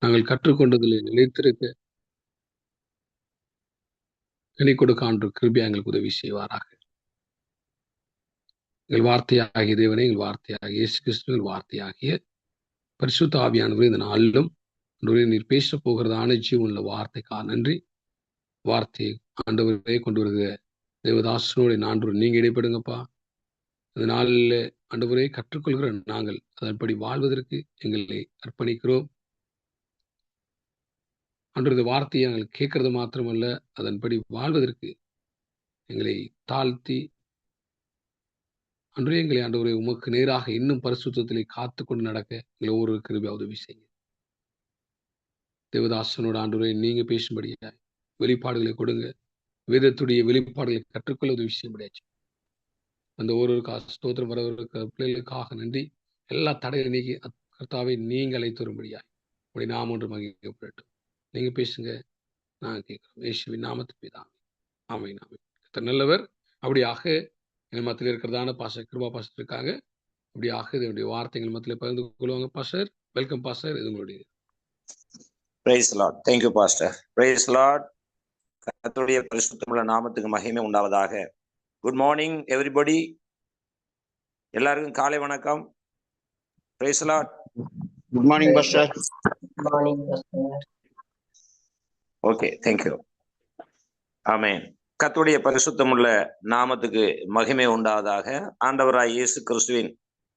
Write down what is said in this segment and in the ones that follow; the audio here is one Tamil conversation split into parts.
நாங்கள் கற்றுக்கொண்டதில் நிலைத்திருக்க கனி கொடுக்க ஆண்டு கிருபையா எங்களுக்கு உதவி செய்வாராக. எங்கள் வார்த்தையாகிய தேவனே, எங்கள் வார்த்தையாகிய இயேசு கிறிஸ்துவின் வார்த்தையாகிய பரிசுத்த ஆவியானவரே, இந்த நாளிலும் நீர் பேச போகிறதான ஜீவனுள்ள வார்த்தைக்காக நன்றி. வார்த்தையை ஆண்டவரே கொண்டு வருகிற தேவதாசனோட ஆண்டவர் நீங்க இடைப்படுங்கப்பா. இந்த நாளில் ஆண்டவரே கற்றுக்கொள்கிற நாங்கள் அதன்படி வாழ்வதற்கு எங்களை அர்ப்பணிக்கிறோம். ஆண்டவர் இந்த வார்த்தையை நாங்கள் கேட்கறது மாத்திரமல்ல, அதன்படி வாழ்வதற்கு எங்களை தாழ்த்தி அன்றே எங்களை ஆண்டவரே உமக்கு நேராக இன்னும் பரிசுத்தத்திலே காத்து கொண்டு நடக்க எங்களை ஒவ்வொரு கிருபையா உதவி செய்யுங்க. தேவதாசனோட ஆண்டவரே நீங்க பேசும்படியாய் வெளிப்பாடுகளை கொடுங்க. வேதத்துடைய வெளிப்பாடுகளை கற்றுக்கொள்ள உதவி செய்யும்படியாச்சு. அந்த ஒரு ஸ்தோத்திரம் வரவர்களுக்கு பிள்ளைகளுக்காக நன்றி. எல்லா தடைகளை நீக்கி கர்த்தாவை நீங்க அழைத்து வரும்படியாய் அப்படி நாம் ஒன்று மகிழ்க்கப்படட்டும். நீங்க பேசுங்க, நான் கேட்கிறோம். இயேசுவின் நாமத்து பிதாவே, ஆமென் ஆமென். கர்த்தர் நல்லவர். அப்படியாக எங்கள் மத்தியில் இருக்கிறதான பாஸ்டர் கிருபா பாஸ்டர் இருக்காங்க. அப்படியாக இதனுடைய வார்த்தைகள் மத்தியில் பகிர்ந்து கொள்வாங்க. பாஸ்டர் வெல்கம் பாஸ்டர், இது உங்களுடைய. Praise lord. Thank you pastor. Praise lord. கர்த்தருடைய பரிசுத்தமுள்ள நாமத்துக்கு மகிமை உண்டாவதாக. Good morning everybody. எல்லாருக்கும் காலை வணக்கம். Praise lord. Good morning pastor. Good morning pastor. Okay, thank you. ஆமென். கர்த்தருடைய பரிசுத்தமுள்ள நாமத்துக்கு மகிமை உண்டாவதாக. ஆண்டவராய் இயேசு கிறிஸ்துவின்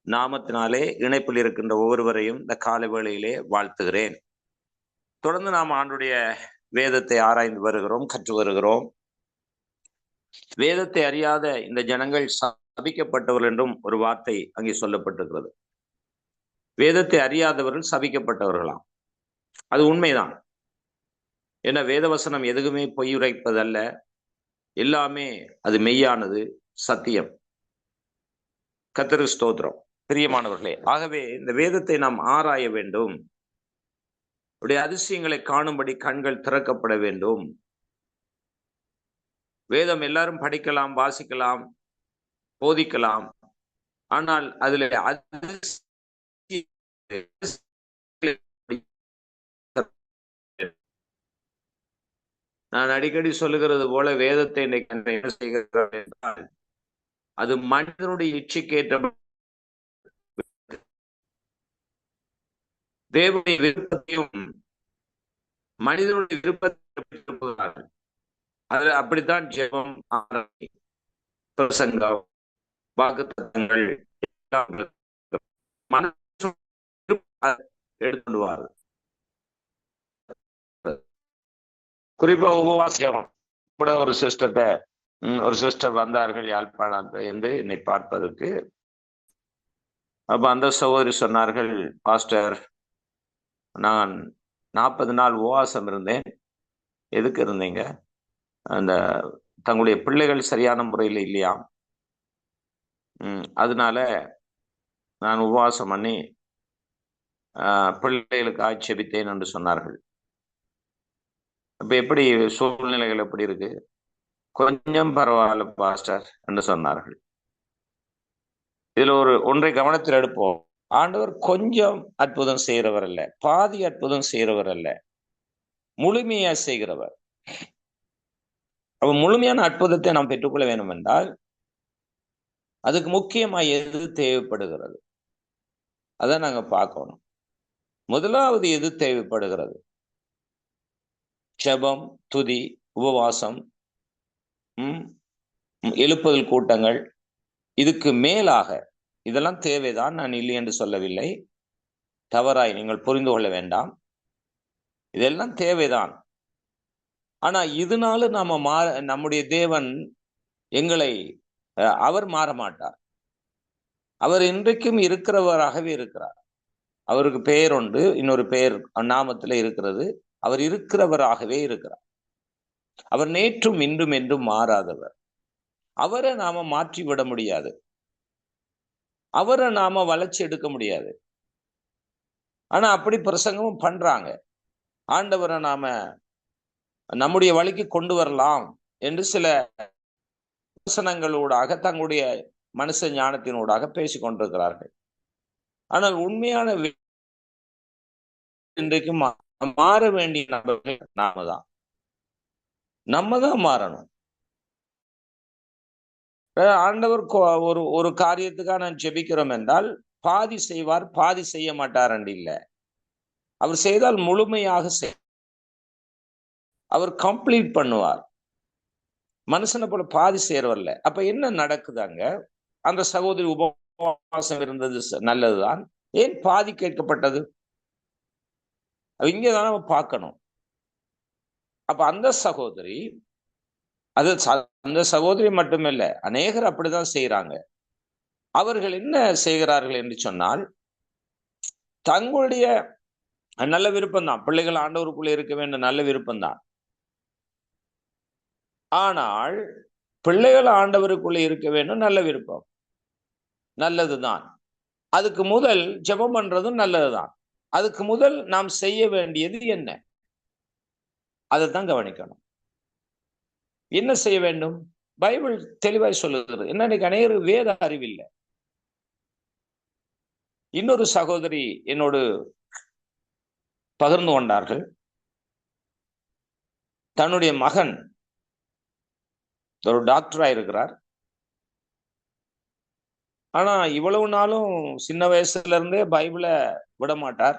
நாமத்தினாலே இணைப்பில் இருக்கின்ற ஒவ்வொருவரையும் இந்த காலை வேளையிலே வாழ்த்துகிறேன். தொடர்ந்து நாம் ஆண்டுடைய வேதத்தை ஆராய்ந்து வருகிறோம், கற்று வருகிறோம். வேதத்தை அறியாத இந்த ஜனங்கள் சபிக்கப்பட்டவர்கள் என்றும் ஒரு வார்த்தை அங்கே சொல்லப்பட்டிருக்கிறது. வேதத்தை அறியாதவர்கள் சபிக்கப்பட்டவர்களாம். அது உண்மைதான். ஏன்னா வேதவசனம் எதுவுமே பொய்யுரைப்பதல்ல, எல்லாமே அது மெய்யானது, சத்தியம். கர்த்தருக்கு ஸ்தோத்திரம். பிரியமானவர்களே, ஆகவே இந்த வேதத்தை நாம் ஆராய வேண்டும். உடைய அதிசயங்களை காணும்படி கண்கள் திறக்கப்பட வேண்டும். வேதம் எல்லாரும் படிக்கலாம், வாசிக்கலாம், போதிக்கலாம். ஆனால் அதுல நான் அடிக்கடி சொல்லுகிறது போல வேதத்தை என்ன செய்கிறோம் என்றால் அது மனிதனுடைய இச்சைக்கேற்ற தேவனுடைய விருப்பத்தையும் மனிதனுடைய விருப்பத்தை அதுல அப்படித்தான் ஜெபம், பிரசங்கம், வாக்குத்தத்தங்கள் எடுத்துடுவார். குறிப்பா உபவாசம் கூட ஒரு சிஸ்டர் வந்தார்கள் யாழ்ப்பாணத்தை என்று என்னை பார்ப்பதற்கு. அப்ப அந்த சகோதரி சொன்னார்கள், பாஸ்டர் நான் 40 நாள் உபவாசம் இருந்தேன். எதுக்கு இருந்தீங்க? அந்த தங்களுடைய பிள்ளைகள் சரியான முறையில் இல்லையா, அதனால நான் உபவாசம் பண்ணி பிள்ளைகளுக்கு ஆட்சேபித்தேன் என்று சொன்னார்கள். இப்ப எப்படி சூழ்நிலைகள் எப்படி இருக்கு? கொஞ்சம் பரவாயில்ல பாஸ்டர் என்று சொன்னார்கள். இதுல ஒன்றை கவனத்தில் எடுப்போம். ஆண்டவர் கொஞ்சம் அற்புதம் செய்கிறவர் அல்ல, பாதி அற்புதம் செய்கிறவர் அல்ல, முழுமையா செய்கிறவர். அப்ப முழுமையான அற்புதத்தை நாம் பெற்றுக்கொள்ள வேண்டும் என்றால் அதுக்கு முக்கியமா எது தேவைப்படுகிறது அதை நாங்க பார்க்கணும். முதலாவது எது தேவைப்படுகிறது? ஜெபம், துதி, உபவாசம், எழுப்புதல் கூட்டங்கள். இதுக்கு மேலாக இதெல்லாம் தேவைதான், நான் இல்லை என்று சொல்லவில்லை, தவறாய் நீங்கள் புரிந்து கொள்ள வேண்டாம். இதெல்லாம் தேவைதான். ஆனா இதனால நம்முடைய தேவன் எங்களை அவர் மாற மாட்டார். அவர் இன்றைக்கும் இருக்கிறவராகவே இருக்கிறார். அவருக்கு பெயர் உண்டு, இன்னொரு பெயர் நாமத்துல இருக்கிறது. அவர் இருக்கிறவராகவே இருக்கிறார். அவர் நேற்றும் இன்றும் என்றும் மாறாதவர். அவரை நாம மாற்றி விட முடியாது, அவரை நாம வளர்ச்சி எடுக்க முடியாது. ஆனா அப்படி பிரசங்கமும் பண்றாங்க. ஆண்டவரை நாம நம்முடைய வழிக்கு கொண்டு வரலாம் என்று சில வசனங்களூடாக தங்களுடைய மனுஷ ஞானத்தினூடாக பேசிக் கொண்டிருக்கிறார்கள். ஆனால் உண்மையான இன்றைக்கும் மாற வேண்டிய நபர்கள் நம்ம தான் மாறணும். ஆண்டவர் ஒரு ஒரு காரியத்துக்காக நான் ஜெபிக்கிறோம் என்றால் பாதி செய்வார், பாதி செய்ய மாட்டார் என்று இல்ல. அவர் செய்தால் முழுமையாக அவர் கம்ப்ளீட் பண்ணுவார். மனுஷனை போல பாதி செய்யறவர்ல. அப்ப என்ன நடக்குதாங்க? அந்த சகோதரி உபவாசம் இருந்தது நல்லதுதான். ஏன் பாதி கேட்கப்பட்டது? இங்கதான் நம்ம பார்க்கணும். அப்ப அந்த சகோதரி, அது அந்த சகோதரி மட்டுமில்ல, அநேகர் அப்படிதான் செய்யறாங்க. அவர்கள் என்ன செய்கிறார்கள் என்று சொன்னால், தங்களுடைய நல்ல விருப்பம் தான், பிள்ளைகள் ஆண்டவருக்குள்ள இருக்க வேண்டும், நல்ல விருப்பம் தான். ஆனால் பிள்ளைகள் ஆண்டவருக்குள்ள இருக்க வேண்டும், நல்ல விருப்பம், நல்லதுதான். அதுக்கு முதல் ஜெபம் பண்றதும் நல்லதுதான். அதுக்கு முதல் நாம் செய்ய வேண்டியது என்ன? அதைத்தான் கவனிக்கணும். என்ன செய்ய வேண்டும்? பைபிள் தெளிவாய் சொல்லுகிறது. இன்னைக்கு அநேகருக்கு வேத அறிவில்லை. இன்னொரு சகோதரி என்னோடு பகிர்ந்து கொண்டார்கள். தன்னுடைய மகன் ஒரு டாக்டரா இருக்கிறார். ஆனா இவ்வளவு நாளும் சின்ன வயசுல இருந்தே பைபிளை விட மாட்டார்.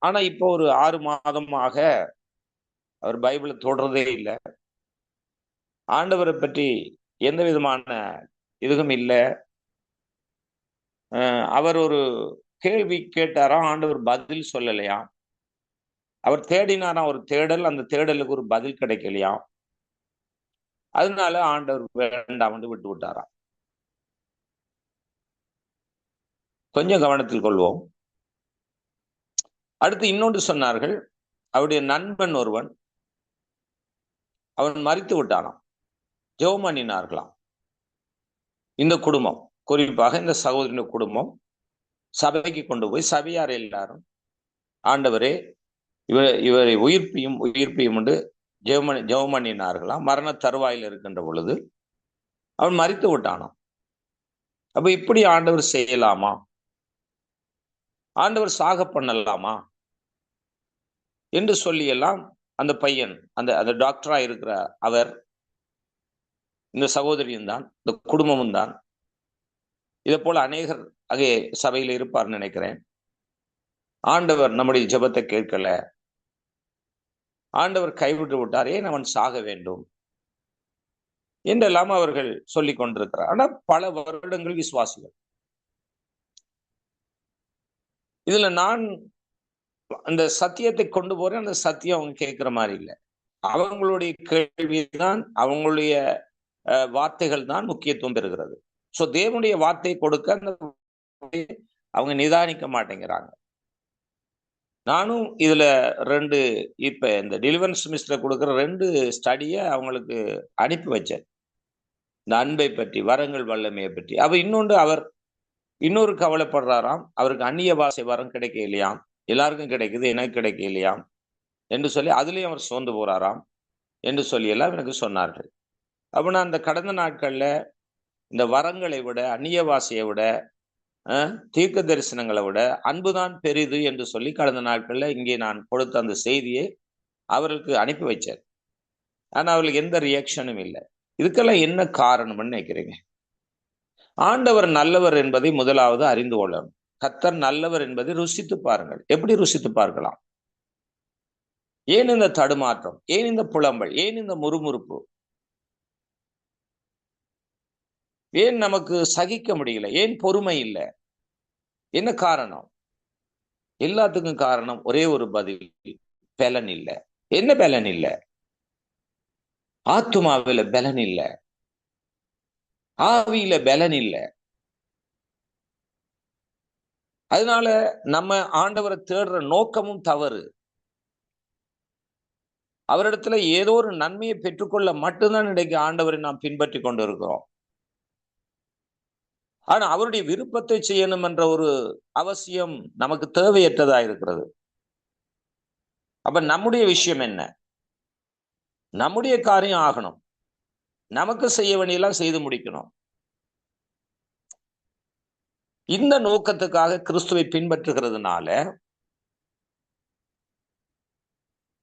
ஆனா இப்போ ஒரு 6 மாதமாக அவர் பைபிளை தொடர்றதே இல்லை. ஆண்டவரை பற்றி எந்த விதமான இதுவும் இல்லை. அவர் ஒரு கேள்வி கேட்டாராம், ஆண்டவர் பதில் சொல்லலையா. அவர் தேடினாராம் ஒரு தேடல், அந்த தேடலுக்கு ஒரு பதில் கிடைக்கலையா. அதனால ஆண்டவர் வேண்டாம் வந்து விட்டு விட்டாராம். கொஞ்சம் கவனத்தில் கொள்வோம். அடுத்து இன்னொன்று சொன்னார்கள். அவருடைய நண்பன் ஒருவன், அவன் மரித்து விட்டானாம். ஜெபம் பண்ணினார்களாம். இந்த குடும்பம், குறிப்பாக இந்த சகோதரின் குடும்பம் சபைக்கு கொண்டு போய் சபையார் எல்லாரும், ஆண்டவரே இவரை உயிர்ப்பியும் உண்டு ஜெபம் பண்ணினார்களாம். மரண தருவாயில் இருக்கின்ற பொழுது அவன் மரித்து விட்டானாம். அப்ப இப்படி ஆண்டவர் செய்யலாமா? ஆண்டவர் சாக பண்ணலாமா என்று சொல்லி எல்லாம் அந்த பையன், அந்த டாக்டரா இருக்கிற அவர், இந்த சகோதரியும் தான், இந்த குடும்பமும் தான், இதை போல அநேகர் அங்கே சபையில் இருப்பார் நினைக்கிறேன். ஆண்டவர் நம்முடைய ஜெபத்தை கேட்கல, ஆண்டவர் கைவிட்டு விட்டார், ஏன் அவன் சாக வேண்டும் என்றெல்லாம் அவர்கள் சொல்லிக் கொண்டிருக்கிறார். ஆனா பல வருடங்கள் விசுவாசிகள். இதுல நான் அந்த சத்தியத்தை கொண்டு போறேன், அந்த சத்தியம் அவங்க கேட்கிற மாதிரி இல்லை. அவங்களுடைய கேள்விதான், அவங்களுடைய வார்த்தைகள் தான் முக்கியத்துவம் பெறுகிறது. சோ தேவனுடைய வார்த்தை கொடுக்க அவங்க நிதானிக்க மாட்டேங்கிறாங்க. நானும் இதுல இப்ப இந்த டெலிவரன்ஸ் மினிஸ்ட்ல கொடுக்குற 2 ஸ்டடியை அவங்களுக்கு அனுப்பி வச்சேன். இந்த அன்பை பற்றி, வரங்கள் வல்லமையை பற்றி. அவர் இன்னொரு கவலைப்படுறாராம். அவருக்கு அந்நிய பாஷை வரம் கிடைக்க இல்லையாம். எல்லாருக்கும் கிடைக்குது, எனக்கு கிடைக்க இல்லையாம் என்று சொல்லி அதுலயும் அவர் சோர்ந்து போறாராம் என்று சொல்லி எல்லாம் எனக்கு சொன்னார்கள். அப்ப நான் அந்த கடந்த நாட்கள்ல இந்த வரங்களை விட, அந்நிய பாஷையை விட, தீர்க்க தரிசனங்களை விட அன்புதான் பெரிது என்று சொல்லி கடந்த நாட்கள்ல இங்கே நான் கொடுத்த அந்த செய்தியை அவர்களுக்கு அனுப்பி வச்சேன். ஆனா அவர்களுக்கு எந்த ரியாக்ஷனும் இல்லை. இதுக்கெல்லாம் என்ன காரணம்னு நினைக்கிறீங்க? ஆண்டவர் நல்லவர் என்பதை முதலாவது அறிந்து கொள்ளணும். கர்த்தர் நல்லவர் என்பதை ருசித்து பாருங்கள். எப்படி ருசித்து பார்க்கலாம்? ஏன் இந்த தடுமாற்றம்? ஏன் இந்த புலம்பல்? ஏன் இந்த முறுமுறுப்பு? ஏன் நமக்கு சகிக்க முடியல? ஏன் பொறுமை இல்லை? என்ன காரணம்? எல்லாத்துக்கும் காரணம் ஒரே ஒரு பதில், பலன் இல்லை. என்ன பலன் இல்லை? ஆத்துமாவில பலன் இல்லை, ஆவியில பலன் இல்லை. அதனால நம்ம ஆண்டவரை தேடுற நோக்கமும் தவறு. அவரிடத்துல ஏதோ ஒரு நன்மையை பெற்றுக்கொள்ள மட்டும்தான் இன்றைக்கு ஆண்டவரை நாம் பின்பற்றி கொண்டு இருக்கிறோம். ஆனா அவருடைய விருப்பத்தை செய்யணும் என்ற ஒரு அவசியம் நமக்கு தேவையற்றதா இருக்கிறது. அப்ப நம்முடைய விஷயம் என்ன? நம்முடைய காரியம் ஆகணும், நமக்கு செய்ய வேண்டியெல்லாம் செய்து முடிக்கணும். இந்த நோக்கத்துக்காக கிறிஸ்துவை பின்பற்றுகிறதுனால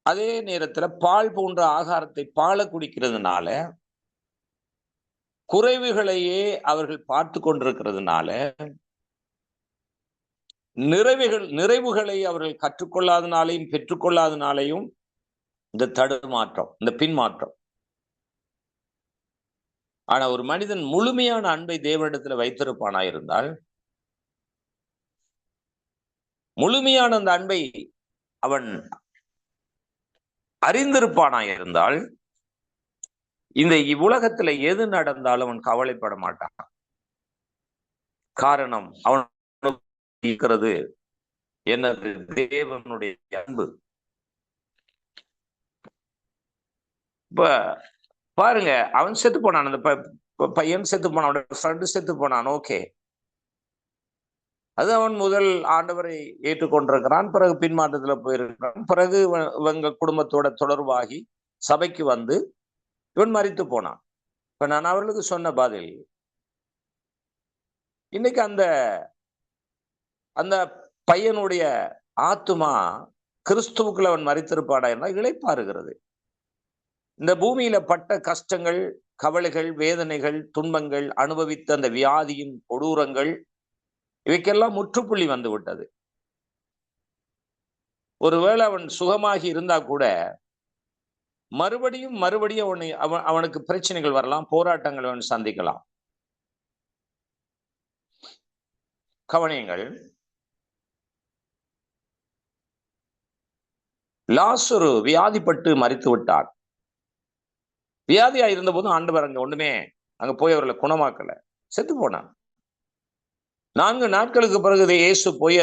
அதே நேரத்துல பால் போன்ற ஆகாரத்தை பாலை குடிக்கிறதுனால, குறைவுகளையே அவர்கள் பார்த்து கொண்டிருக்கிறதுனால, நிறைவுகளை அவர்கள் கற்றுக்கொள்ளாதனாலையும் பெற்றுக்கொள்ளாதனாலையும் இந்த தடுமாற்றம், இந்த பின்மாற்றம். ஆனா ஒரு மனிதன் முழுமையான அன்பை தேவனிடத்துல வைத்திருப்பானா இருந்தால், முழுமையான அந்த அன்பை அவன் அறிந்திருப்பானா இருந்தால், இந்த இவ்வுலகத்துல எது நடந்தாலும் அவன் கவலைப்பட மாட்டான். காரணம், அவன் இருக்கிறது எனது தேவனுடைய அன்பு. இப்ப பாருங்க, அவன் செத்து போனான், அந்த பையன் செத்து போனான், அவனோட ஃப்ரெண்டு செத்து போனான். ஓகே, அது அவன் முதல் ஆண்டவரை ஏற்றுக்கொண்டிருக்கிறான், பிறகு பின்மாற்றத்துல போயிருக்கிறான், பிறகு இவங்க குடும்பத்தோட தொடர்பாகி சபைக்கு வந்து இவன் மரித்து போனான். இப்ப நான் அவர்களுக்கு சொன்ன பதில், இன்னைக்கு அந்த அந்த பையனுடைய ஆத்துமா கிறிஸ்துவுக்குள்ள அவன் மரித்திருப்பாடா என்றால் இளைப்பாறுகிறது. இந்த பூமியில பட்ட கஷ்டங்கள், கவலைகள், வேதனைகள், துன்பங்கள், அனுபவித்த அந்த வியாதியின் கொடூரங்கள், இவைக்கெல்லாம் முற்றுப்புள்ளி வந்து விட்டது. ஒருவேளை அவன் சுகமாகி இருந்தா கூட மறுபடியும் அவனுக்கு பிரச்சனைகள் வரலாம், போராட்டங்கள் அவன் சந்திக்கலாம். கவனியங்கள், லாசரு வியாதிப்பட்டு மரித்து விட்டான். வியாதியா இருந்த போதும் ஆண்டவர் அங்க போய் அவர்களை குணமாக்கல, செத்து போனான். 4 நாட்களுக்கு பிறகு இயேசு போய்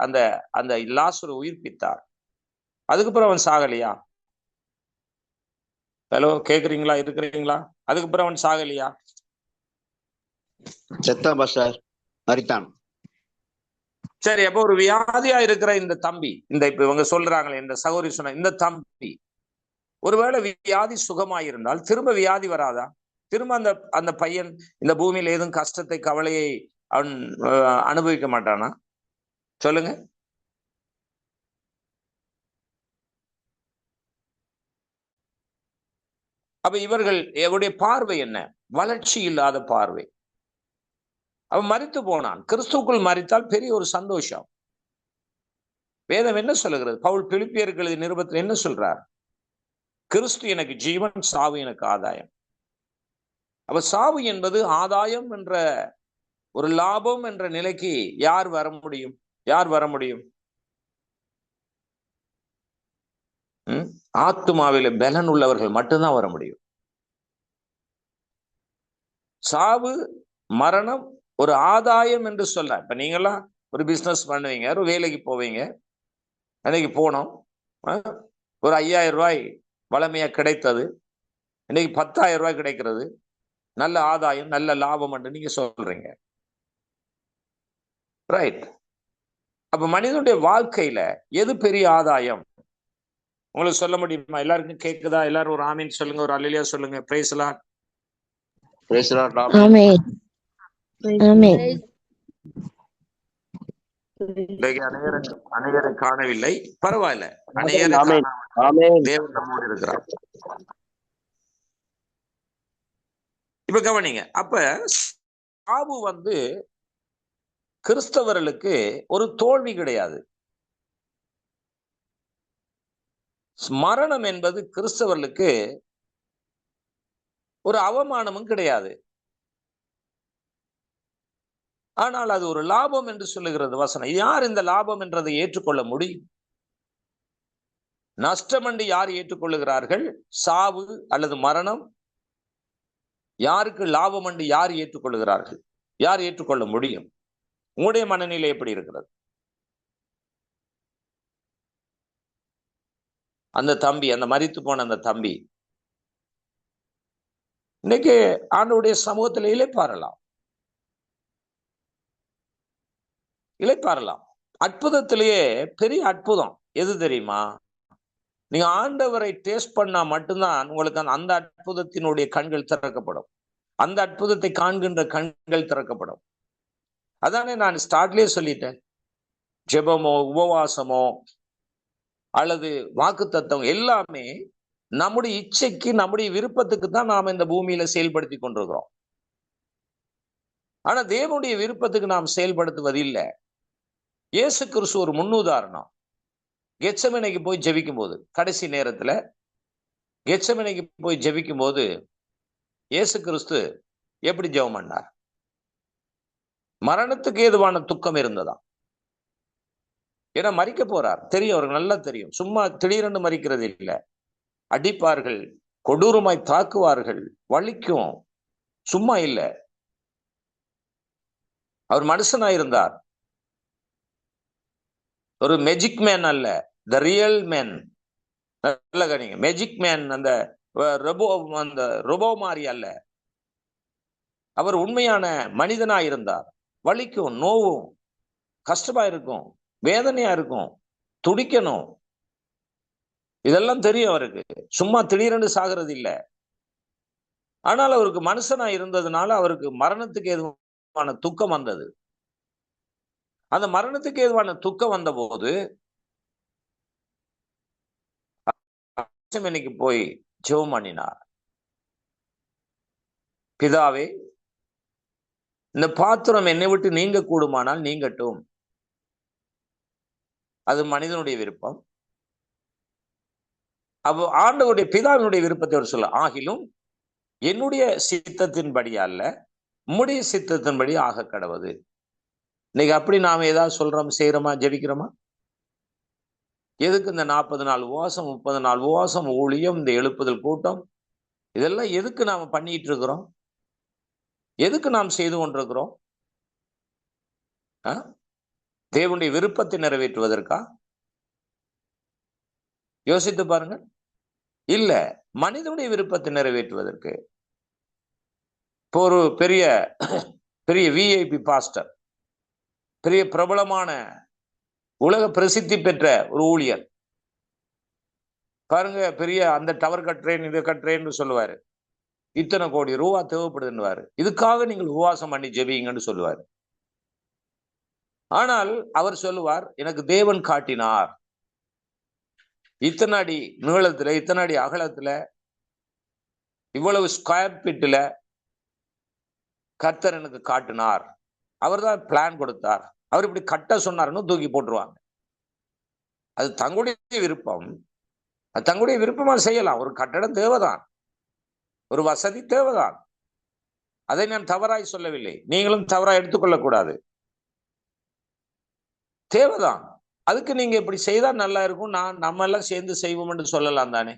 அந்த லாசரு உயிர்ப்பித்தார். அதுக்கப்புறம் அவன் சாகலையா? ஹலோ, கேக்குறீங்களா? இருக்கிறீங்களா? அதுக்கப்புறம் அவன் சாகலையா? செத்தான் பாஸ்டர், மரித்தான். சரி, அப்போ ஒரு வியாதியா இருக்கிற இந்த தம்பி, இப்ப இவங்க சொல்றாங்களே, இந்த சகோதரி சொன்ன இந்த தம்பி, ஒருவேளை வியாதி சுகமாயிருந்தால் திரும்ப வியாதி வராதா? திரும்ப அந்த பையன் இந்த பூமியில ஏதும் கஷ்டத்தை, கவலையை அவன் அனுபவிக்க மாட்டானா? சொல்லுங்க. அப்ப இவருடைய பார்வை என்ன? வளர்ச்சி இல்லாத பார்வை. அவன் மரித்து போனான். கிறிஸ்துவுக்குள் மரித்தால் பெரிய ஒரு சந்தோஷம். வேதம் என்ன சொல்லுகிறது? பவுல் பிலிப்பியருக்கு எழுதிய நிருபத்தில் என்ன சொல்றார்? கிறிஸ்து எனக்கு ஜீவன், சாவு எனக்கு ஆதாயம். அப்ப சாவு என்பது ஆதாயம் என்ற ஒரு லாபம் என்ற நிலைக்கு யார் வர முடியும்? யார் வர முடியும்? ஆத்துமாவில பலன் உள்ளவர்கள் மட்டும்தான் வர முடியும். சாவு, மரணம் ஒரு ஆதாயம் என்று சொல்ல. இப்ப நீங்கெல்லாம் ஒரு பிசினஸ் பண்ணுவீங்க, ஒரு வேலைக்கு போவீங்க. அன்னைக்கு போனோம், ஒரு 5000 ரூபாய் வளமையா கிடைத்தது, இன்னைக்கு 10,000 ரூபாய் கிடைக்கிறது. நல்ல ஆதாயம், நல்ல லாபம் என்று நீங்க சொல்றீங்க, ரைட்? அப்ப மனிதனுடைய வாழ்க்கையில எது பெரிய ஆதாயம்? உங்களுக்கு சொல்ல முடியுமா? எல்லாருக்கும் கேக்குதா? எல்லாரும் ஒரு ஆமீன் சொல்லுங்க, ஒரு அல்லேலூயா சொல்லுங்க. Praise lord. Praise lord. ஆமென். ஆமென். அநேகரை காணவில்லை, பரவாயில்ல. அநேகரை தேவன் நம்மோடு இருக்கிறார். இப்ப கவனிங்க. அப்ப சாவு கிறிஸ்தவர்களுக்கு ஒரு தோல்வி கிடையாது. மரணம் என்பது கிறிஸ்தவர்களுக்கு ஒரு அவமானமும் கிடையாது. ஆனால் அது ஒரு லாபம் என்று சொல்லுகிறது வசனம். யார் இந்த லாபம் என்றதை ஏற்றுக்கொள்ள முடியும்? நஷ்டம் என்று யார் ஏற்றுக்கொள்ளுகிறார்கள்? சாவு அல்லது மரணம். யாருக்கு லாபம் என்று யார் ஏற்றுக்கொள்ளுகிறார்கள்? யார் ஏற்றுக்கொள்ள முடியும்? உங்களுடைய மனநிலை எப்படி இருக்கிறது? அந்த தம்பி, அந்த மரித்து போன அந்த தம்பி இன்னைக்கு ஆண்டவருடைய சமூகத்தில் இளைப்பாறலாம். அற்புதத்திலேயே பெரிய அற்புதம் எது தெரியுமா? நீங்க ஆண்டவரை டேஸ்ட் பண்ணா மட்டும்தான் உங்களுக்கு அந்த அற்புதத்தினுடைய கண்கள் திறக்கப்படும். அந்த அற்புதத்தை காண்கின்ற கண்கள் திறக்கப்படும். அதானே நான் ஸ்டார்ட்லயே சொல்லிட்டேன். ஜெபமோ, உபவாசமோ, அல்லது வாக்குத்தத்தம் எல்லாமே நம்முடைய இச்சைக்கு, நம்முடைய விருப்பத்துக்கு தான் நாம இந்த பூமியில செயல்படுத்தி கொண்டிருக்கிறோம். ஆனா தேவனுடைய விருப்பத்துக்கு நாம் செயல்படுத்துவது இல்லை. இயேசு கிறிஸ்து ஒரு முன்னுதாரணம். கெத்செமனேக்கு போய் ஜெபிக்கும் போது, கடைசி நேரத்துல கெத்செமனேக்கு போய் ஜெபிக்கும் போது இயேசு கிறிஸ்து எப்படி ஜெபம் பண்ணார்? மரணத்துக்கு ஏதுவான துக்கம் இருந்ததா? ஏன்னா மரிக்க போறார், தெரியும், அவருக்கு நல்லா தெரியும். சும்மா திடீரென்று மரிக்கிறது இல்லை. அடிப்பார்கள், கொடூரமாய் தாக்குவார்கள், வலிக்கும், சும்மா இல்லை. அவர் மனுஷனாயிருந்தார், ஒரு மேஜிக் மேன் அல்ல, த ரியல் மேன். நல்ல கணிங்க, மேஜிக் மேன் அந்த ரொபோ மாதிரி அல்ல. அவர் உண்மையான மனிதனாயிருந்தார். வலிக்கும், நோவும், கஷ்டமா இருக்கும், வேதனையா இருக்கும், துடிக்கணும், இதெல்லாம் தெரியும் அவருக்கு. சும்மா திடீரென்று சாகிறது இல்லை. ஆனால் அவருக்கு மனுஷனா இருந்ததுனால அவருக்கு மரணத்துக்கு ஏதுவான துக்கம் வந்தது. அந்த மரணத்துக்கு ஏதுவான துக்கம் வந்த போது இன்னைக்கு போய் ஜெபம் பண்ணினார். பிதாவே, இந்த பாத்திரம் என்னை விட்டு நீங்க கூடுமானால் நீங்கட்டும். அது மனிதனுடைய விருப்பம். அப்போ ஆண்டவருடைய பிதாவினுடைய விருப்பத்தை அவர் சொல்ல, ஆகிலும் என்னுடைய சித்தத்தின்படி அல்ல, உம்முடைய சித்தத்தின்படி ஆக கடவுது. இன்னைக்கு அப்படி நாம ஏதாவது சொல்றோம், செய்யறோமா, ஜெபிக்கிறோமா? எதுக்கு இந்த 40 நாள் உபவாசம், 30 நாள் உபவாசம், ஊழியம், இந்த எழுப்புதல் கூட்டம், இதெல்லாம் எதுக்கு நாம பண்ணிட்டு இருக்கிறோம்? எதுக்கு நாம் செய்து கொண்டிருக்கிறோம்? தேவனுடைய விருப்பத்தை நிறைவேற்றுவதற்கா? யோசித்து பாருங்க. இல்ல, மனிதனுடைய விருப்பத்தை நிறைவேற்றுவதற்கு. இப்போ ஒரு பெரிய பெரிய விஐபி பாஸ்டர், பெரிய பிரபலமான உலக பிரசித்தி பெற்ற ஒரு ஊழியர் பாருங்க, பெரிய அந்த டவர் கட்டுறேன், இதை கட்டுறேன்னு சொல்லுவாரு. இத்தனை கோடி ரூபா தேவைப்படுதுன்னுவாரு. இதுக்காக நீங்கள் உபவாசம் பண்ணி ஜெபிங்கன்னு சொல்லுவாரு. ஆனால் அவர் சொல்லுவார், எனக்கு தேவன் காட்டினார், இத்தனை அடி நீளத்துல, இத்தனை அடி அகலத்துல, இவ்வளவு ஸ்கொயர் ஃபீட்ல கர்த்தர் எனக்கு காட்டினார், அவர் தான் பிளான் கொடுத்தார், அவர் இப்படி கட்ட சொன்னாருன்னு தூக்கி போட்டுருவாங்க. அது தங்களுடைய விருப்பம், அது தங்களுடைய விருப்பமா செய்யலாம். ஒரு கட்டடம் தேவைதான், ஒரு வசதி தேவைதான். அதை நான் தவறாய் சொல்லவில்லை, நீங்களும் தவறாய் எடுத்துக்கொள்ளக்கூடாது. தேவைதான். அதுக்கு நீங்க இப்படி செய்தா நல்லா இருக்கும், நம்ம எல்லாம் சேர்ந்து செய்வோம் என்று சொல்லலாம் தானே.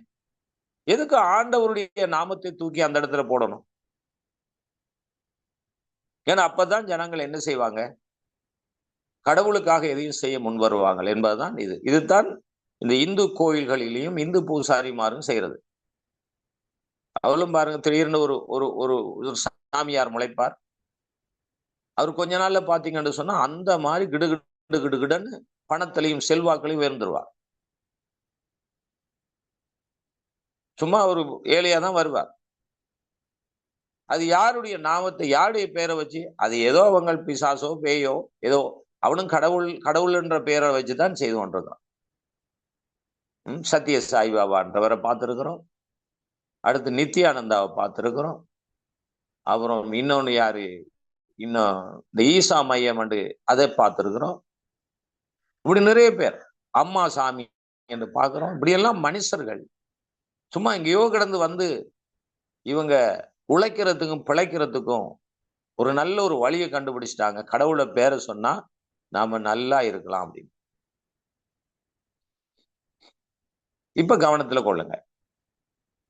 எதுக்கு ஆண்டவருடைய நாமத்தை தூக்கி அந்த இடத்துல போடணும்? ஏன்னா அப்பதான் ஜனங்கள் என்ன செய்வாங்க? கடவுளுக்காக எதையும் செய்ய முன் வருவாங்க என்பதுதான் இதுதான் இந்த இந்து கோயில்களிலேயும் இந்து பூசாரிமாரும் செய்யறது. அவளும் பாருங்க, திடீர்னு ஒரு ஒரு ஒரு சாமியார் முளைப்பார். அவர் கொஞ்ச நாள்ல பாத்தீங்கன்னு சொன்னா அந்த மாதிரி கிடுகிடுன்னு பணத்திலையும் செல்வாக்களையும் உயர்ந்துருவார். சும்மா ஒரு ஏழையா தான் வருவார். அது யாருடைய நாமத்தை, யாருடைய பேரை வச்சு? அது ஏதோ அவங்க பிசாசோ பேயோ ஏதோ, அவனும் கடவுள் என்ற பெயரை வச்சுதான் செய்து கொண்டிருக்கான். சத்ய சாய்பாபான்றவரை பார்த்திருக்கிறோம், அடுத்து நித்யானந்தாவை பார்த்திருக்கிறோம், அப்புறம் இன்னொன்னு யாரு, இன்னும் இந்த ஈசா மையம் அதை பார்த்திருக்கிறோம். இப்படி நிறைய பேர், அம்மா சாமி என்று பார்க்கிறோம். இப்படி எல்லாம் மனுஷர்கள் சும்மா எங்கேயோ கிடந்து வந்து இவங்க உழைக்கிறதுக்கும் பிழைக்கிறதுக்கும் ஒரு நல்ல ஒரு வழியை கண்டுபிடிச்சிட்டாங்க. கடவுளை பேரை சொன்னா நாம நல்லா இருக்கலாம் அப்படின்னு. இப்ப கவனத்துல கொள்ளுங்க.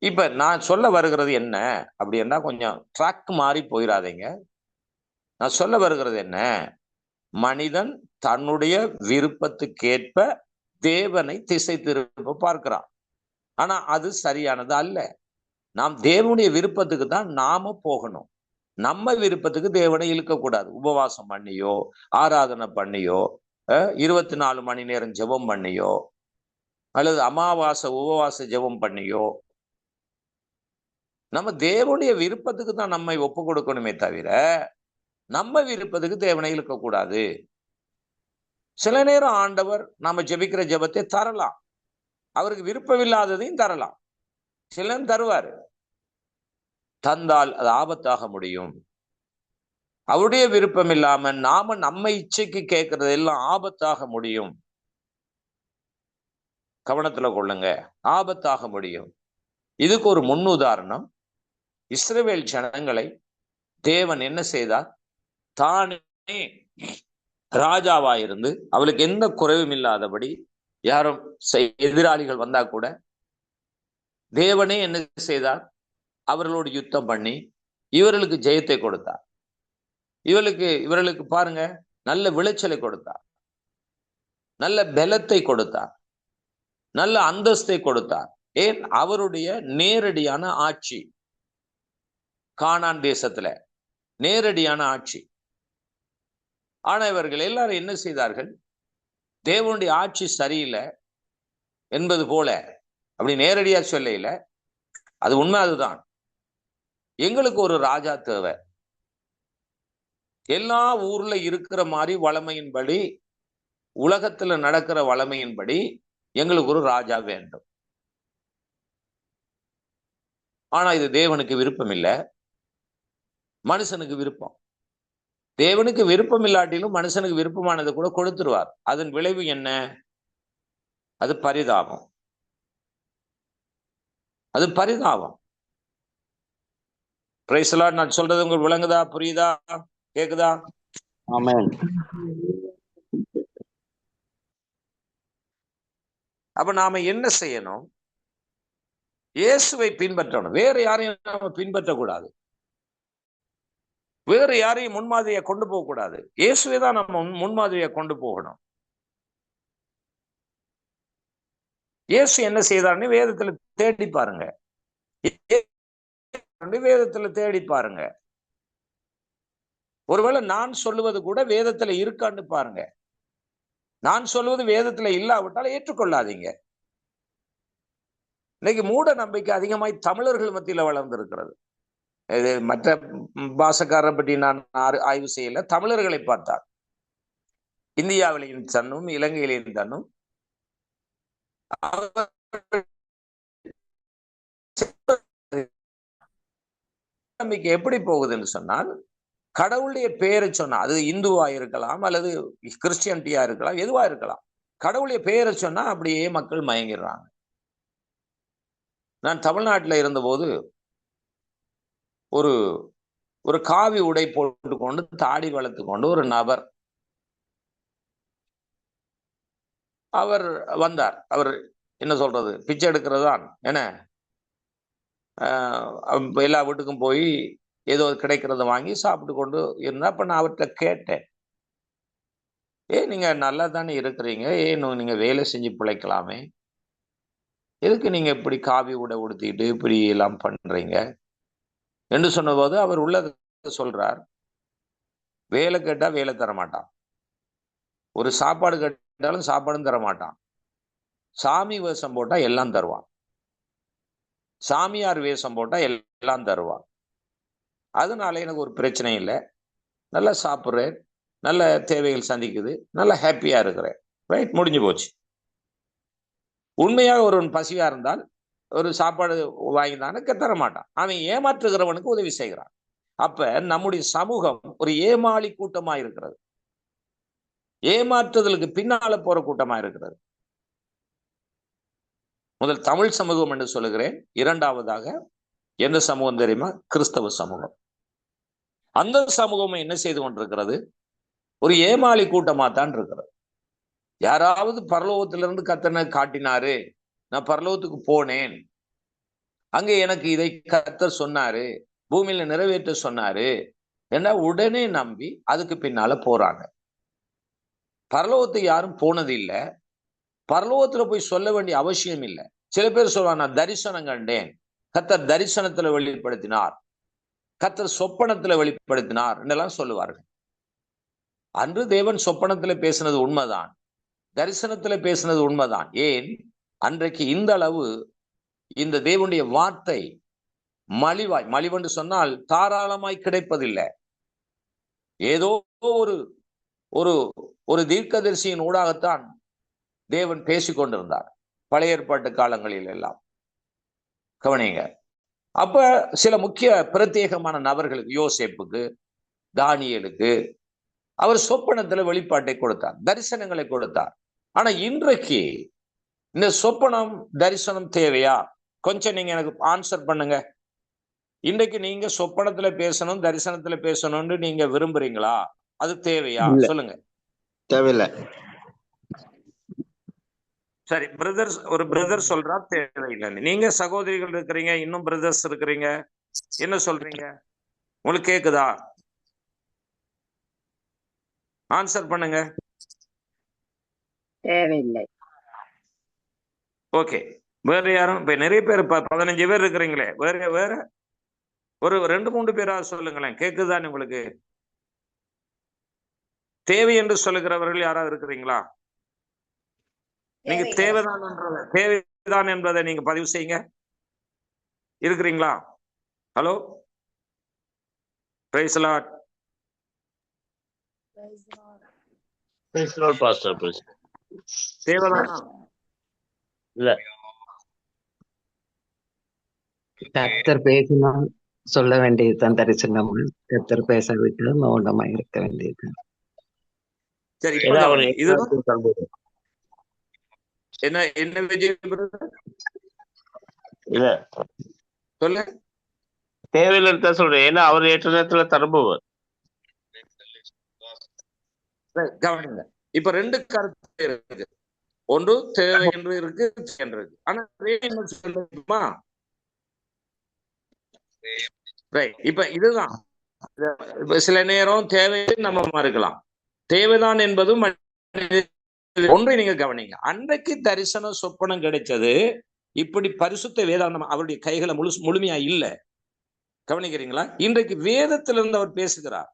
இப்ப நான் சொல்ல வருகிறது என்ன அப்படின்னா, கொஞ்சம் ட்ராக் மாறி போயிடாதீங்க. நான் சொல்ல வருகிறது என்ன, மனிதன் தன்னுடைய விருப்பத்துக்கேற்ப தேவனை திசை திருப்ப பார்க்கிறான். ஆனா அது சரியானது அல்ல. நாம் தேவனுடைய விருப்பத்துக்கு தான் நாம போகணும். நம்ம விருப்பத்துக்கு தேவனை இழுக்கக்கூடாது. உபவாசம் பண்ணியோ, ஆராதனை பண்ணியோ, 24 மணி நேரம் ஜெபம் பண்ணியோ, அல்லது அமாவாசை உபவாச ஜெபம் பண்ணியோ, நம்ம தேவனுடைய விருப்பத்துக்கு தான் நம்மை ஒப்பு கொடுக்கணுமே தவிர நம்ம விருப்பத்துக்கு தேவனை இழுக்கக்கூடாது. சில நேரம் ஆண்டவர் நாம ஜெபிக்கிற ஜெபத்தை தரலாம். அவருக்கு விருப்பமில்லாததையும் தரலாம். சிலர் தருவாரு. தந்தால் அது ஆபத்தாக முடியும். அவருடைய விருப்பம் இல்லாம நாம நம்ம இச்சைக்கு கேட்கறது எல்லாம் ஆபத்தாக முடியும். கவனத்துல கொள்ளுங்க, ஆபத்தாக முடியும். இதுக்கு ஒரு முன்னுதாரணம், இஸ்ரவேல் ஜனங்களை தேவன் என்ன செய்தார்? தானே ராஜாவாயிருந்து அவளுக்கு எந்த குறைவும் இல்லாதபடி, யாரும் எதிராளிகள் வந்தா கூட தேவனே என்ன செய்தார்? அவர்களோடு யுத்தம் பண்ணி இவர்களுக்கு ஜெயத்தை கொடுத்தார். இவர்களுக்கு பாருங்க, நல்ல விளைச்சலை கொடுத்தார், நல்ல பலத்தை கொடுத்தார், நல்ல அந்தஸ்தை கொடுத்தார். ஏன்? அவருடைய நேரடியான ஆட்சி, கானான் தேசத்துல நேரடியான ஆட்சி. ஆனா இவர்கள் எல்லாரும் என்ன செய்தார்கள்? தேவனுடைய ஆட்சி சரியில்லை என்பது போல அப்படி நேரடியா சொல்ல, அது உண்மை, அதுதான். எங்களுக்கு ஒரு ராஜா தேவை. எல்லா ஊர்ல இருக்கிற மாதிரி வளமையின்படி, உலகத்துல நடக்கிற வளமையின்படி எங்களுக்கு ஒரு ராஜா வேண்டும். ஆனா இது தேவனுக்கு விருப்பம் இல்லை, மனுஷனுக்கு விருப்பம். தேவனுக்கு விருப்பம் இல்லாட்டிலும் மனுஷனுக்கு விருப்பமானதை கூட கொடுத்துருவார். அதன் விளைவு என்ன? அது பரிதாபம். அது பரிதாபம். Price the Lord. நான் சொல்றது உங்களுக்கு விளங்குதா? புரியுதா? கேக்குதா? ஆமென். அப்ப நாம என்ன செய்யணும்? இயேசுவை பின்பற்றணும். வேற யாரையும் நாம பின்பற்றக்கூடாது. வேற யாரையும் முன்மாதிரியை கொண்டு போக கூடாது. இயேசுவை தான் நம்ம முன்மாதிரியை கொண்டு போகணும். இயேசு என்ன செய்தார்னு வேதத்துல தேடி பாருங்க. வேதத்துல தேடி பாருங்க. ஒருவேளை நான் சொல்லுவது கூட வேதத்துல இருக்கான்னு பாருங்க. நான் சொல்லுவது வேதத்துல இல்லாவிட்டால் ஏற்றுக்கொள்ளாதீங்க. இன்னைக்கு மூட நம்பிக்கை அதிகமாய் தமிழர்கள் மத்தியில வளர்ந்திருக்கிறது. இது மற்ற பாஷக்காரரை பற்றி நான் ஆய்வு செய்யல. தமிழர்களை பார்த்தார். இந்தியாவிலையும் தன்னும் இலங்கையிலையும் தன்னும் நம்பிக்கை எப்படி போகுதுன்னு சொன்னால், கடவுளுடைய பெயரை சொன்னா, அது இந்துவா இருக்கலாம் அல்லது கிறிஸ்டியன்டியா இருக்கலாம், எதுவா இருக்கலாம், கடவுளுடைய பெயரை சொன்னா அப்படியே மக்கள் மயங்கிடுறாங்க. நான் தமிழ்நாட்டில் இருந்தபோது ஒரு ஒரு காவி உடை போட்டுக்கொண்டு தாடி வளர்த்து கொண்டு ஒரு நபர் அவர் வந்தார். அவர் என்ன சொல்றது, பிச்சை எடுக்கிறதான் என்ன, எல்லா வீட்டுக்கும் போய் ஏதோ கிடைக்கிறத வாங்கி சாப்பிட்டு கொண்டு இருந்தா. அப்ப நான் அவர்கிட்ட கேட்டேன், நீங்க நல்லா தானே இருக்கிறீங்க, நீங்க வேலை செஞ்சு பிழைக்கலாமே, எதுக்கு நீங்க இப்படி காவி உடை உடுத்திட்டு இப்படி எல்லாம் பண்றீங்க என்று சொன்னபோது அவர் உள்ளத சொல்றார். வேலை கேட்டா வேலை தர மாட்டான், ஒரு சாப்பாடு கேட்டாலும் சாப்பாடும் தர மாட்டான், சாமி வேஷம் போட்டா எல்லாம் தருவான், சாமியார் வேஷம் போட்டா எல்லாம் தருவான். அதனால எனக்கு ஒரு பிரச்சனை இல்லை, நல்லா சாப்பிட்றேன், நல்ல தேவைகள் சந்திக்குது, நல்லா ஹாப்பியா இருக்கிறேன், ரைட், முடிஞ்சு போச்சு. உண்மையாக ஒருவன் பசியா இருந்தால் ஒரு சாப்பாடு வாங்கினான்னு தர மாட்டான். அவன் ஏமாற்றுகிறவனுக்கு உதவி செய்கிறான். அப்ப நம்முடைய சமூகம் ஒரு ஏமாளி கூட்டமா இருக்கிறது, ஏமாற்றுதலுக்கு பின்னால போற கூட்டமா இருக்கிறது. முதல் தமிழ் சமூகம் என்று சொல்லுகிறேன். இரண்டாவதாக எந்த சமூகம் தெரியுமா? கிறிஸ்தவ சமூகம். அந்த சமூகம் என்ன செய்து கொண்டிருக்கிறது? ஒரு ஏமாளி கூட்டமா தான் இருக்கிறது. யாராவது பரலோகத்திலிருந்து கர்த்தனை காட்டினாரு, நான் பரலோகத்துக்கு போனேன், அங்க எனக்கு இதை கர்த்தர் சொன்னாரு, பூமியில நிறைவேற்ற சொன்னாரு என்ன, உடனே நம்பி அதுக்கு பின்னால போறாங்க. பரலோகத்துக்கு யாரும் போனது இல்லை, பரலோகத்துல போய் சொல்ல வேண்டிய அவசியம் இல்லை. சில பேர் சொல்லுவாங்க, நான் தரிசனம் கண்டேன், கர்த்தர் தரிசனத்துல வெளிப்படுத்தினார், கர்த்தர் சொப்பனத்துல வெளிப்படுத்தினார் என்றெல்லாம் சொல்லுவார்கள். அன்று தேவன் சொப்பனத்துல பேசினது உண்மைதான், தரிசனத்துல பேசினது உண்மைதான். ஏன்? அன்றைக்கு இந்த அளவு இந்த தேவனுடைய வார்த்தை மலிவாய், மலிவென்று சொன்னால் தாராளமாய் கிடைப்பதில்லை. ஏதோ ஒரு ஒரு ஒரு தீர்க்கதரிசியின் ஊடாகத்தான் தேவன் பேசிக்கொண்டிருந்தார். பழைய ஏற்பாட்டு காலங்களில் எல்லாம். கவனிங்க. அப்ப சில முக்கிய பிரத்யேகமான நபர்களுக்கு, யோசேப்புக்கு, தானியேலுக்கு அவர் சொப்பனத்துல வெளிப்பாட்டை கொடுத்தார், தரிசனங்களை கொடுத்தார். ஆனா இன்றைக்கு இந்த சொப்பனம் தரிசனம் தேவையா? கொஞ்சம் நீங்க எனக்கு ஆன்சர் பண்ணுங்க. இன்றைக்கு நீங்க சொப்பனத்துல பேசணும், தரிசனத்துல பேசணும்னு நீங்க விரும்புறீங்களா? அது தேவையா? இல்ல, சொல்லுங்க. தேவையில்லை. சரி, பிரதர்ஸ், ஒரு பிரதர் சொல்றா தேவையில்லைன்னு. நீங்க சகோதரிகள் இருக்கிறீங்க, இன்னும் பிரதர்ஸ் இருக்கிறீங்க, என்ன சொல்றீங்க? உங்களுக்கு கேக்குதா? ஆன்சர் பண்ணுங்க. தேவையில்லை. ஓகே. வேற யாரும்? இப்ப நிறைய பேர் 15 பேர் இருக்கிறீங்களே, வேற வேற ஒரு 2-3 பேரா சொல்லுங்களேன். கேக்குதான்னு உங்களுக்கு? தேவை என்று சொல்லுகிறவர்கள் யாராவது இருக்கிறீங்களா? நீங்க தேவைதான் என்பதை நீங்க பதிவு செய்யுங்க. இருக்கிறீங்களா? Hello, praise Lord. Praise Lord, Pastor. Praise. தேவைதானா? இல்ல. கர்த்தர் பேசினால் சொல்ல வேண்டியதுதான் தரிசனம். கர்த்தர் பேச விட்டு மௌனமா இருக்க வேண்டியது. சரி, ஏன்னா அவர் இதுதான் தரும்போது என்ன விஜய் பிரதர்? இல்ல, சொல்லு. தேவையில்லைன்னு தான் சொல்றேன். ஏன்னா அவர் ஏற்ற நேரத்துல தருபவர். கவனிங்க. இப்ப 2 கருத்து இருக்கு. ஒன்று தேவை என்று இருக்கு, என்று இருக்கு. ஆனா சொல்லுமா? இப்ப இதுதான். இப்ப சில நேரம் தேவை நம்ம மறுக்கலாம். தேவைதான் என்பதும் ஒன்றை நீங்க கவனிங்க. அன்றைக்கு தரிசனம் சொப்பனம் கிடைச்சது இப்படி பரிசுத்த வேதாந்தம் அவருடைய கைகளை முழுமையா இல்ல. கவனிக்கிறீங்களா? இன்றைக்கு வேதத்திலிருந்து அவர் பேசுகிறார்.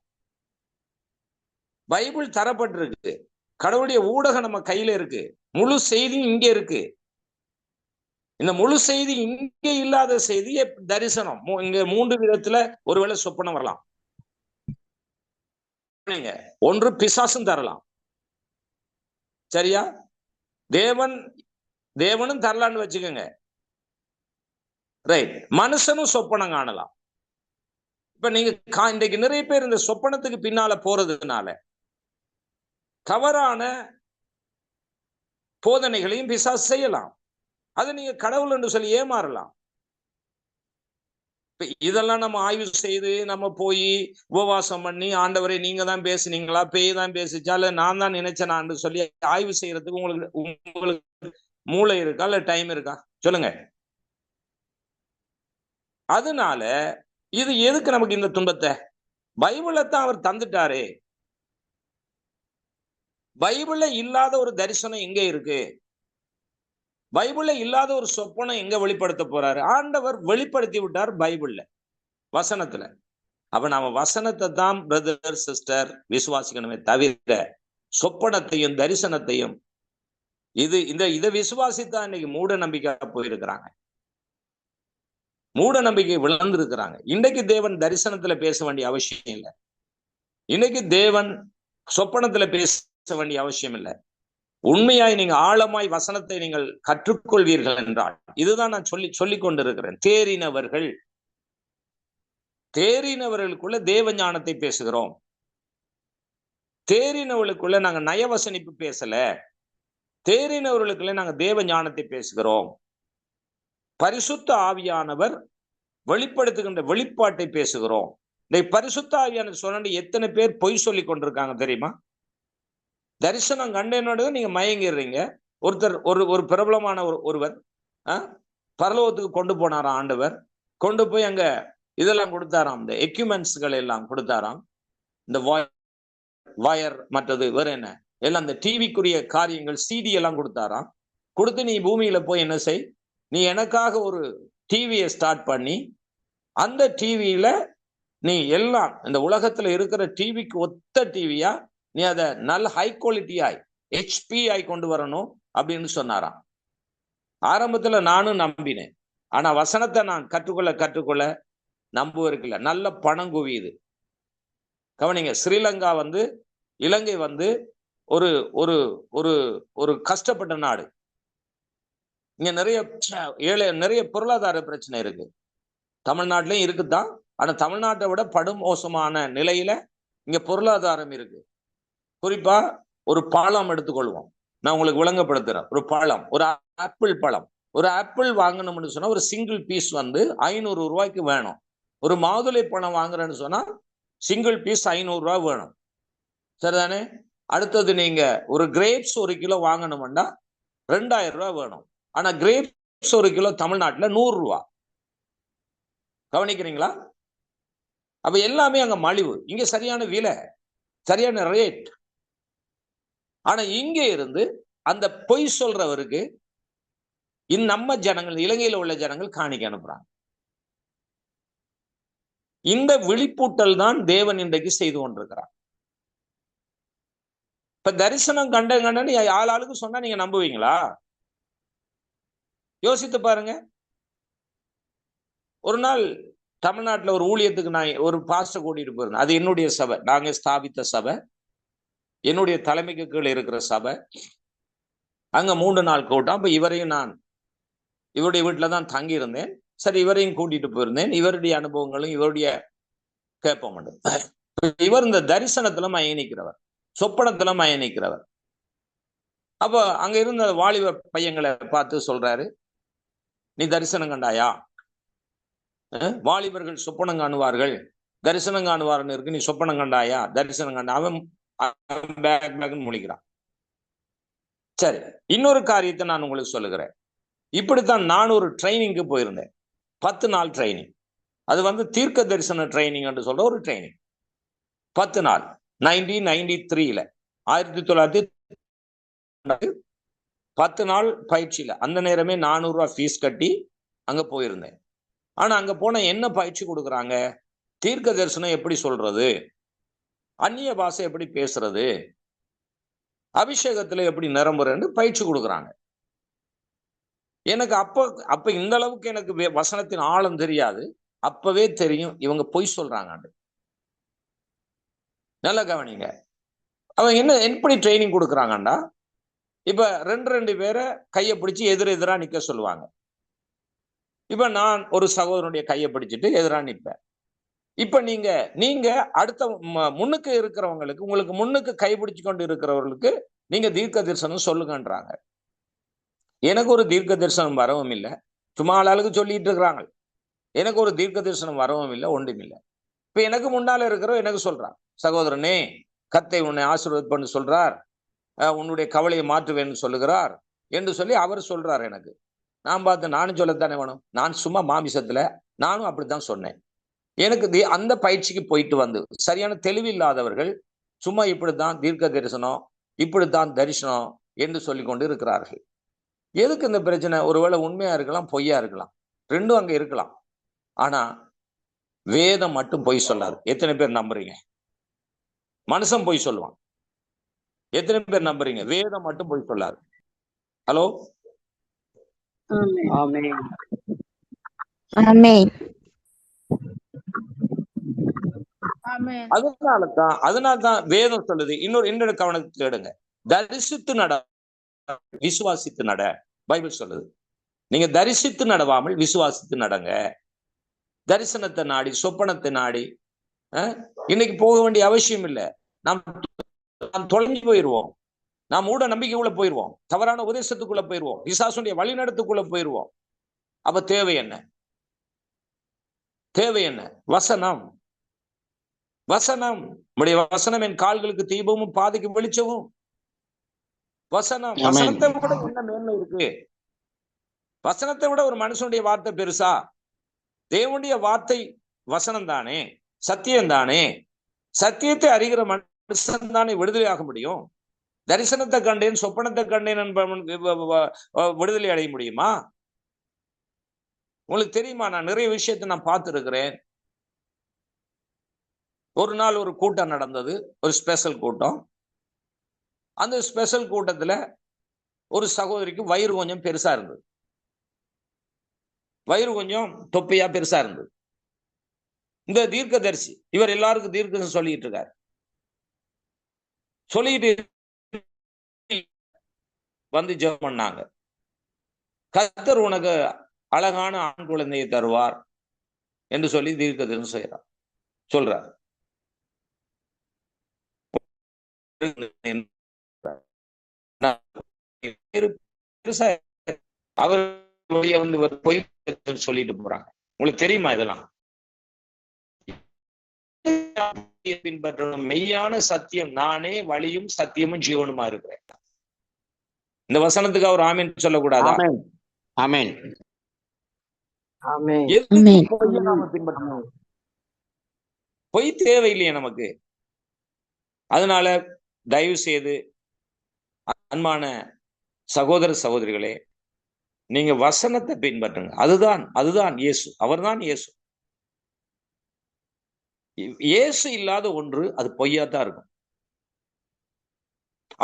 பைபிள் தரப்பட்டிருக்கு, கடவுளுடைய ஊடகம் நம்ம கையில இருக்கு, முழு செய்தி இங்க இருக்கு. இந்த முழு செய்தி இங்கே இல்லாத செய்தி தரிசனம். இங்க 3 விதத்துல ஒருவேளை சொப்பனம் வரலாம். ஒன்று பிசாசும் தரலாம், சரியா? தேவனும் தரலான்னு வச்சுக்கோங்க, ரைட். மனுஷனும் சொப்பனம் காணலாம். இப்ப நீங்க இன்றைக்கு நிறைய பேர் இந்த சொப்பனத்துக்கு பின்னால போறதுனால தவறான போதனைகளையும் பிசாசு செய்யலாம். அதை நீங்க கடவுள் என்று சொல்லி ஏமாறலாம். இதெல்லாம் நம்ம ஆய்வு செய்து நம்ம போய் உபவாசம் பண்ணி, ஆண்டவரை நீங்க தான் பேசுனீங்களா, பேய் தான் பேசிச்சா, இல்ல நான் தான் நினைச்சேனான்னு சொல்லி ஆய்வு செய்யறதுக்கு உங்களுக்கு மூளை இருக்கா, இல்ல டைம் இருக்கா? சொல்லுங்க. அதனால இது எதுக்கு நமக்கு இந்த துன்பத்தை? பைபிளை தான் அவர் தந்துட்டாரே. பைபிள்ல இல்லாத ஒரு தரிசனம் எங்க இருக்கு? பைபிள்ல இல்லாத ஒரு சொப்பனம் எங்க வெளிப்படுத்த போறாரு? ஆண்டவர் வெளிப்படுத்தி விட்டார் பைபிள்ல, வசனத்துல. அப்ப நாம வசனத்தை தான் பிரதர் சிஸ்டர் விசுவாசிக்கணுமே தவிர சொப்பனத்தையும் தரிசனத்தையும் இதை விசுவாசித்தான் இன்னைக்கு மூட நம்பிக்கை போயிருக்கிறாங்க, மூட நம்பிக்கை விளர்ந்திருக்கிறாங்க. இன்னைக்கு தேவன் தரிசனத்துல பேச வேண்டிய அவசியம் இல்லை. இன்னைக்கு தேவன் சொப்பனத்துல பேச வேண்டிய அவசியம் இல்லை. உண்மையாய் நீங்க ஆழமாய் வசனத்தை நீங்கள் கற்றுக்கொள்வீர்கள் என்றால், இதுதான் நான் சொல்லிக் கொண்டிருக்கிறேன். தேறினவர்களுக்குள்ள தேவ ஞானத்தை பேசுகிறோம். தேறினவர்களுக்குள்ள நாங்க நயவசனிப்பு பேசல, தேறினவர்களுக்குள்ள நாங்க தேவ ஞானத்தை பேசுகிறோம். பரிசுத்த ஆவியானவர் வெளிப்படுத்துகின்ற வெளிப்பாட்டை பேசுகிறோம். இந்த பரிசுத்த ஆவியானவர் சொன்ன எத்தனை பேர் பொய் சொல்லி கொண்டிருக்காங்க தெரியுமா? தரிசனம் கண்டேனோட நீங்க மயங்கிடுறீங்க. ஒரு பிரபலமான ஒருவர் பரலோகத்துக்கு கொண்டு போனாராம் ஆண்டவர். கொண்டு போய் அங்க இதெல்லாம் கொடுத்தாராம், இந்த எக்யூப்மெண்ட்ஸ்கள் எல்லாம் கொடுத்தாராம், இந்த வயர் மற்றது வேற என்ன எல்லாம், இந்த டிவிக்குரிய காரியங்கள் சிடி எல்லாம் கொடுத்தாராம். கொடுத்து நீ பூமியில போய் என்ன செய், நீ எனக்காக ஒரு டிவியை ஸ்டார்ட் பண்ணி அந்த டிவியில நீ எல்லாம் இந்த உலகத்துல இருக்கிற டிவிக்கு ஒத்த டிவியா நீ அதை நல்ல ஹை குவாலிட்டியாய் HP கொண்டு வரணும் அப்படின்னு சொன்னாராம். ஆரம்பத்துல நானும் நம்பினேன். ஆனா வசனத்தை நான் கற்றுக்கொள்ள நம்புவதற்கில்ல. நல்ல பணம் குவியுது. கவனிங்க, ஸ்ரீலங்கா இலங்கை ஒரு ஒரு ஒரு ஒரு கஷ்டப்பட்ட நாடு. இங்க நிறைய பொருளாதார பிரச்சனை இருக்கு. தமிழ்நாட்டிலையும் இருக்குதான். ஆனா தமிழ்நாட்டை விட படுமோசமான நிலையில இங்க பொருளாதாரம் இருக்கு. குறிப்பா ஒரு பழம் எடுத்துக்கொள்வோம். நான் உங்களுக்கு விளங்கப்படுத்துறேன். ஒரு பழம், ஒரு ஆப்பிள் பழம், ஒரு ஆப்பிள் வாங்கணும்னு சொன்னா ஒரு சிங்கிள் பீஸ் வந்து 500 ரூபாய்க்கு வேணும். ஒரு மாதுளை பழம் வாங்குறேன்னு சொன்னா சிங்கிள் பீஸ் 500 ரூபாய் வேணும். சரிதானே? அடுத்தது நீங்க ஒரு கிரேப்ஸ் 1 கிலோ வாங்கணும்னா 2000 ரூபாய் வேணும். ஆனா கிரேப்ஸ் 1 கிலோ தமிழ்நாட்டுல 100 ரூபாய். கவனிக்கிறீங்களா? அப்ப எல்லாமே அங்க மலிவு. இங்க சரியான விலை, சரியான ரேட். ஆனா இங்க இருந்து அந்த பொய் சொல்றவருக்கு நம்ம ஜனங்கள், இலங்கையில உள்ள ஜனங்கள் காணிக்க அனுப்புறாங்க. இந்த விழிப்பூட்டல் தான் தேவன் இன்றைக்கு செய்து கொண்டிருக்கிறார். இப்ப தரிசனம் கண்டன்னு ஆளுக்கு சொன்னா நீங்க நம்புவீங்களா? யோசித்து பாருங்க. ஒரு நாள் தமிழ்நாட்டுல ஒரு ஊழியத்துக்கு நான் ஒரு பாஸ்டர் கூட்டிட்டு போயிருந்தேன். அது என்னுடைய சபை, நாங்க ஸ்தாபித்த சபை, என்னுடைய தலைமைக்கு கீழே இருக்கிற சபை. அங்க 3 நாள் கூட்டம். அப்ப இவரையும் நான் இவருடைய வீட்டுல தான் தங்கி இருந்தேன். சரி, இவரையும் கூட்டிட்டு போயிருந்தேன். இவருடைய அனுபவங்களும் இவருடைய கேட்போம். இவர் இந்த தரிசனத்துல மயனிக்கிறவர், சொப்பனத்துல மயனிக்கிறவர். அப்ப அங்க இருந்த வாலிப பையங்களை பார்த்து சொல்றாரு, நீ தரிசனம் கண்டாயா? வாலிபர்கள் சொப்பனம் காணுவார்கள், தரிசனம் காணுவார்னு இருக்கு, நீ சொப்பனம் கண்டாயா? தரிசனம் கண்டா? அவன் முழிக்கிறான். சரி, இன்னொரு காரியத்தை நான் உங்களுக்கு சொல்லுகிறேன். இப்படித்தான் நான் ஒரு ட்ரைனிங்க்கு போயிருந்தேன். 10 நாள் ட்ரைனிங். அது வந்து தீர்க்க தரிசன ட்ரைனிங் என்று சொல்ற ஒரு ட்ரைனிங். 10 நாள் 1993ல 1900 10 நாள் பயிற்சியில அந்த நேரமே 400 ரூபாய் ஃபீஸ் கட்டி அங்க போயிருந்தேன். ஆனா அங்க போன என்ன பயிற்சி கொடுக்குறாங்க? தீர்க்க தரிசனம் எப்படி சொல்றது, அந்நிய பாஷை எப்படி பேசுறது, அபிஷேகத்துல எப்படி நிரம்புறன்னு பயிற்சி கொடுக்குறாங்க. எனக்கு அப்ப இந்த அளவுக்கு எனக்கு வசனத்தின் ஆழம் தெரியாது. அப்பவே தெரியும் இவங்க பொய் சொல்றாங்க. நல்லா கவனிங்க. அவங்க என்ன எப்படி ட்ரைனிங் கொடுக்குறாங்கண்டா, இப்ப 2 பேரை கையை பிடிச்சி எதிரா நிக்க சொல்லுவாங்க. இப்ப நான் ஒரு சகோதரனுடைய கையை பிடிச்சிட்டு எதிரா நிற்பேன். இப்ப நீங்க அடுத்த முன்னுக்கு இருக்கிறவங்களுக்கு, உங்களுக்கு முன்னுக்கு கைப்பிடிச்சு கொண்டு இருக்கிறவர்களுக்கு நீங்க தீர்க்க தரிசனம் சொல்லுங்கன்றாங்க. எனக்கு ஒரு தீர்க்க தரிசனம் வரவும் இல்லை, சும்மா ஆளுக்கு சொல்லிட்டு இருக்கிறாங்க. எனக்கு ஒரு தீர்க்க தரிசனம் வரவும் இல்லை, ஒன்றும் இல்லை. இப்ப எனக்கு முன்னால இருக்கிற எனக்கு சொல்றான், சகோதரனே கத்தை உன்னை ஆசீர்வாதம் பண்ணு சொல்றார், உன்னுடைய கவலையை மாற்றுவேன்னு சொல்லுகிறார் என்று சொல்லி அவர் சொல்றார். எனக்கு நான் பார்த்து நானும் சொல்லத்தானே வேணும். நான் சும்மா மாமிசத்துல நானும் அப்படித்தான் சொன்னேன். எனக்கு அந்த பயிற்சிக்கு போயிட்டு வந்து சரியான தெளிவில்லாதவர்கள் சும்மா இப்படித்தான் தீர்க்க தரிசனம், இப்படித்தான் தரிசனம் என்று சொல்லி கொண்டு இருக்கிறார்கள். எதுக்கு இந்த பிரச்சனை? ஒருவேளை உண்மையா இருக்கலாம், பொய்யா இருக்கலாம், ரெண்டும் அங்க இருக்கலாம். ஆனா வேதம் மட்டும் பொய் சொல்லாது. எத்தனை பேர் நம்புறீங்க? மனுஷன் பொய் சொல்லுவான், எத்தனை பேர் நம்புறீங்க? வேதம் மட்டும் பொய் சொல்லாது. ஹலோ, அதனால்தான் வேதம் சொல்லுது. இன்னொரு கவனத்துக்கு எடுங்க, தரிசித்து நட, விசுவாசித்து நட. பைபிள் சொல்லுது, நீங்க தரிசித்து நடவாமல் விசுவாசித்து நடங்க. தரிசனத்தை நாடி, சொப்பனத்தை நாடி இன்னைக்கு போக வேண்டிய அவசியம் இல்லை. நாம் தொலைஞ்சு போயிடுவோம், நாம் மூட நம்பிக்கைக்குள்ள போயிடுவோம், தவறான உபதேசத்துக்குள்ள போயிடுவோம், பிசாசுடைய வழிநடத்துக்குள்ள போயிடுவோம். அப்ப தேவை என்ன? தேவை என்ன? வசனம். வசனம். நம்முடைய வசனம் என் கால்களுக்கு தீபமும் பாதைக்கு வெளிச்சமும். வசனம். வசனத்தை விட என்ன மேன்மை இருக்கு? வசனத்தை விட ஒரு மனுஷனுடைய வார்த்தை பெருசா? தேவனுடைய வார்த்தை வசனம் தானே, சத்தியம் தானே. சத்தியத்தை அறிகிற மனுஷன் தானே விடுதலையாக முடியும். தரிசனத்தை கண்டேன், சொப்பனத்தை கண்டேன் என்பவன் விடுதலை அடைய முடியுமா? உங்களுக்கு தெரியுமா? நான் நிறைய விஷயத்தை நான் பார்த்திருக்கிறேன். ஒரு நாள் ஒரு கூட்டம் நடந்தது, ஒரு ஸ்பெஷல் கூட்டம். அந்த ஸ்பெஷல் கூட்டத்துல ஒரு சகோதரிக்கு வயிறு கொஞ்சம் பெருசா இருந்தது, வயிறு கொஞ்சம் தொப்பையா பெருசா இருந்தது. இந்த தீர்க்கதரிசி இவர் எல்லாருக்கும் தீர்க்க சொல்லிட்டு இருக்காரு. சொல்லிட்டு வந்து ஜெபம் பண்ணாங்க. கர்த்தர் உனக்கு அழகான ஆண் குழந்தையை தருவார் என்று சொல்லி தீர்க்கதரிசனம் செய்யறார், சொல்றார். அவர் வந்து பொய் சொல்லிட்டு போறாங்க. உங்களுக்கு தெரியுமா இதெல்லாம்? பின்பற்றணும். மெய்யான சத்தியம், நானே வழியும் சத்தியமும் ஜீவனுமா இருக்கிறேன். இந்த வசனத்துக்கு அவர் ஆமீன் சொல்லக்கூடாதா? ஆமென். ஆமென். பின்பற்றணும். பொய் தேவையில்லையே நமக்கு. அதனால தயவு செய்து அன்பான சகோதர சகோதரிகளே, நீங்க வசனத்தை பின்பற்றுங்க. அதுதான் இயேசு. அவர்தான் இயேசு. இயேசு இல்லாத ஒன்று அது பொய்யாத்தான் இருக்கும்.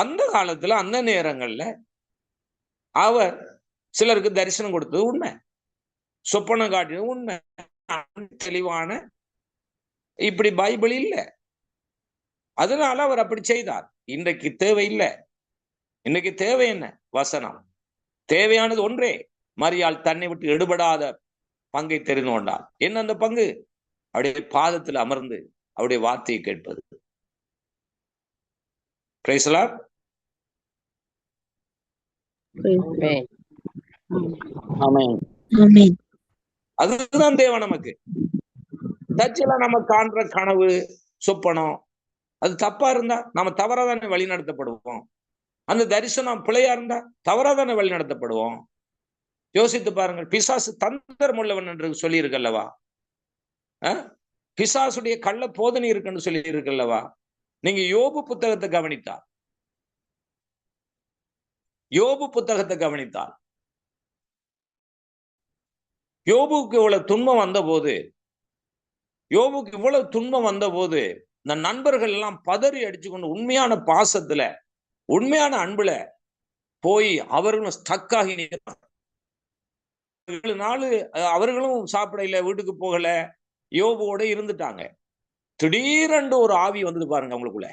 அந்த காலத்துல அந்த நேரங்கள்ல அவர் சிலருக்கு தரிசனம் கொடுத்தது உண்மை, சொப்பனம் காட்டினது உண்மை. தெளிவான இப்படி பைபிள் இல்லை, அதனால அவர் அப்படி செய்தார். இன்றைக்கு தேவையில்லை. இன்னைக்கு தேவை என்ன? வசனம். தேவையானது ஒன்றே, மரியாள் தன்னை விட்டு எடுபடாத பங்கை தெரிந்து கொண்டார். என்ன அந்த பங்கு? அவருடைய பாதத்தில் அமர்ந்து அவருடைய வார்த்தையை கேட்பது. Price the Lord. அதுதான் தேவை நமக்கு. தச்செல்லாம் நம்ம காண்ற கனவு சொப்பனம் அது தப்பா இருந்தா நம்ம தவறாதானே வழி நடத்தப்படுவோம். அந்த தரிசனம் பிழையா இருந்தா தவறாதானே வழி நடத்தப்படுவோம். யோசித்து பாருங்கள். பிசாசு தந்திரம் உள்ளவன் என்று சொல்லி இருக்கல்லவா? பிசாசுடைய கள்ள போதனை இருக்குன்னு சொல்லி இருக்கல்லவா? நீங்க யோபு புத்தகத்தை கவனித்தால், யோபுக்கு இவ்வளவு துன்பம் வந்த போது இந்த நண்பர்கள் எல்லாம் பதறி அடிச்சு கொண்டு உண்மையான பாசத்துல உண்மையான அன்புல போய் அவர்களும் ஸ்டக் ஆகி 7 நாள் அவர்களும் சாப்பிட இல்லை, வீட்டுக்கு போகல, யோபுவோட இருந்துட்டாங்க. திடீரென்று ஒரு ஆவி வந்தது பாருங்க அவங்களுக்குள்ள.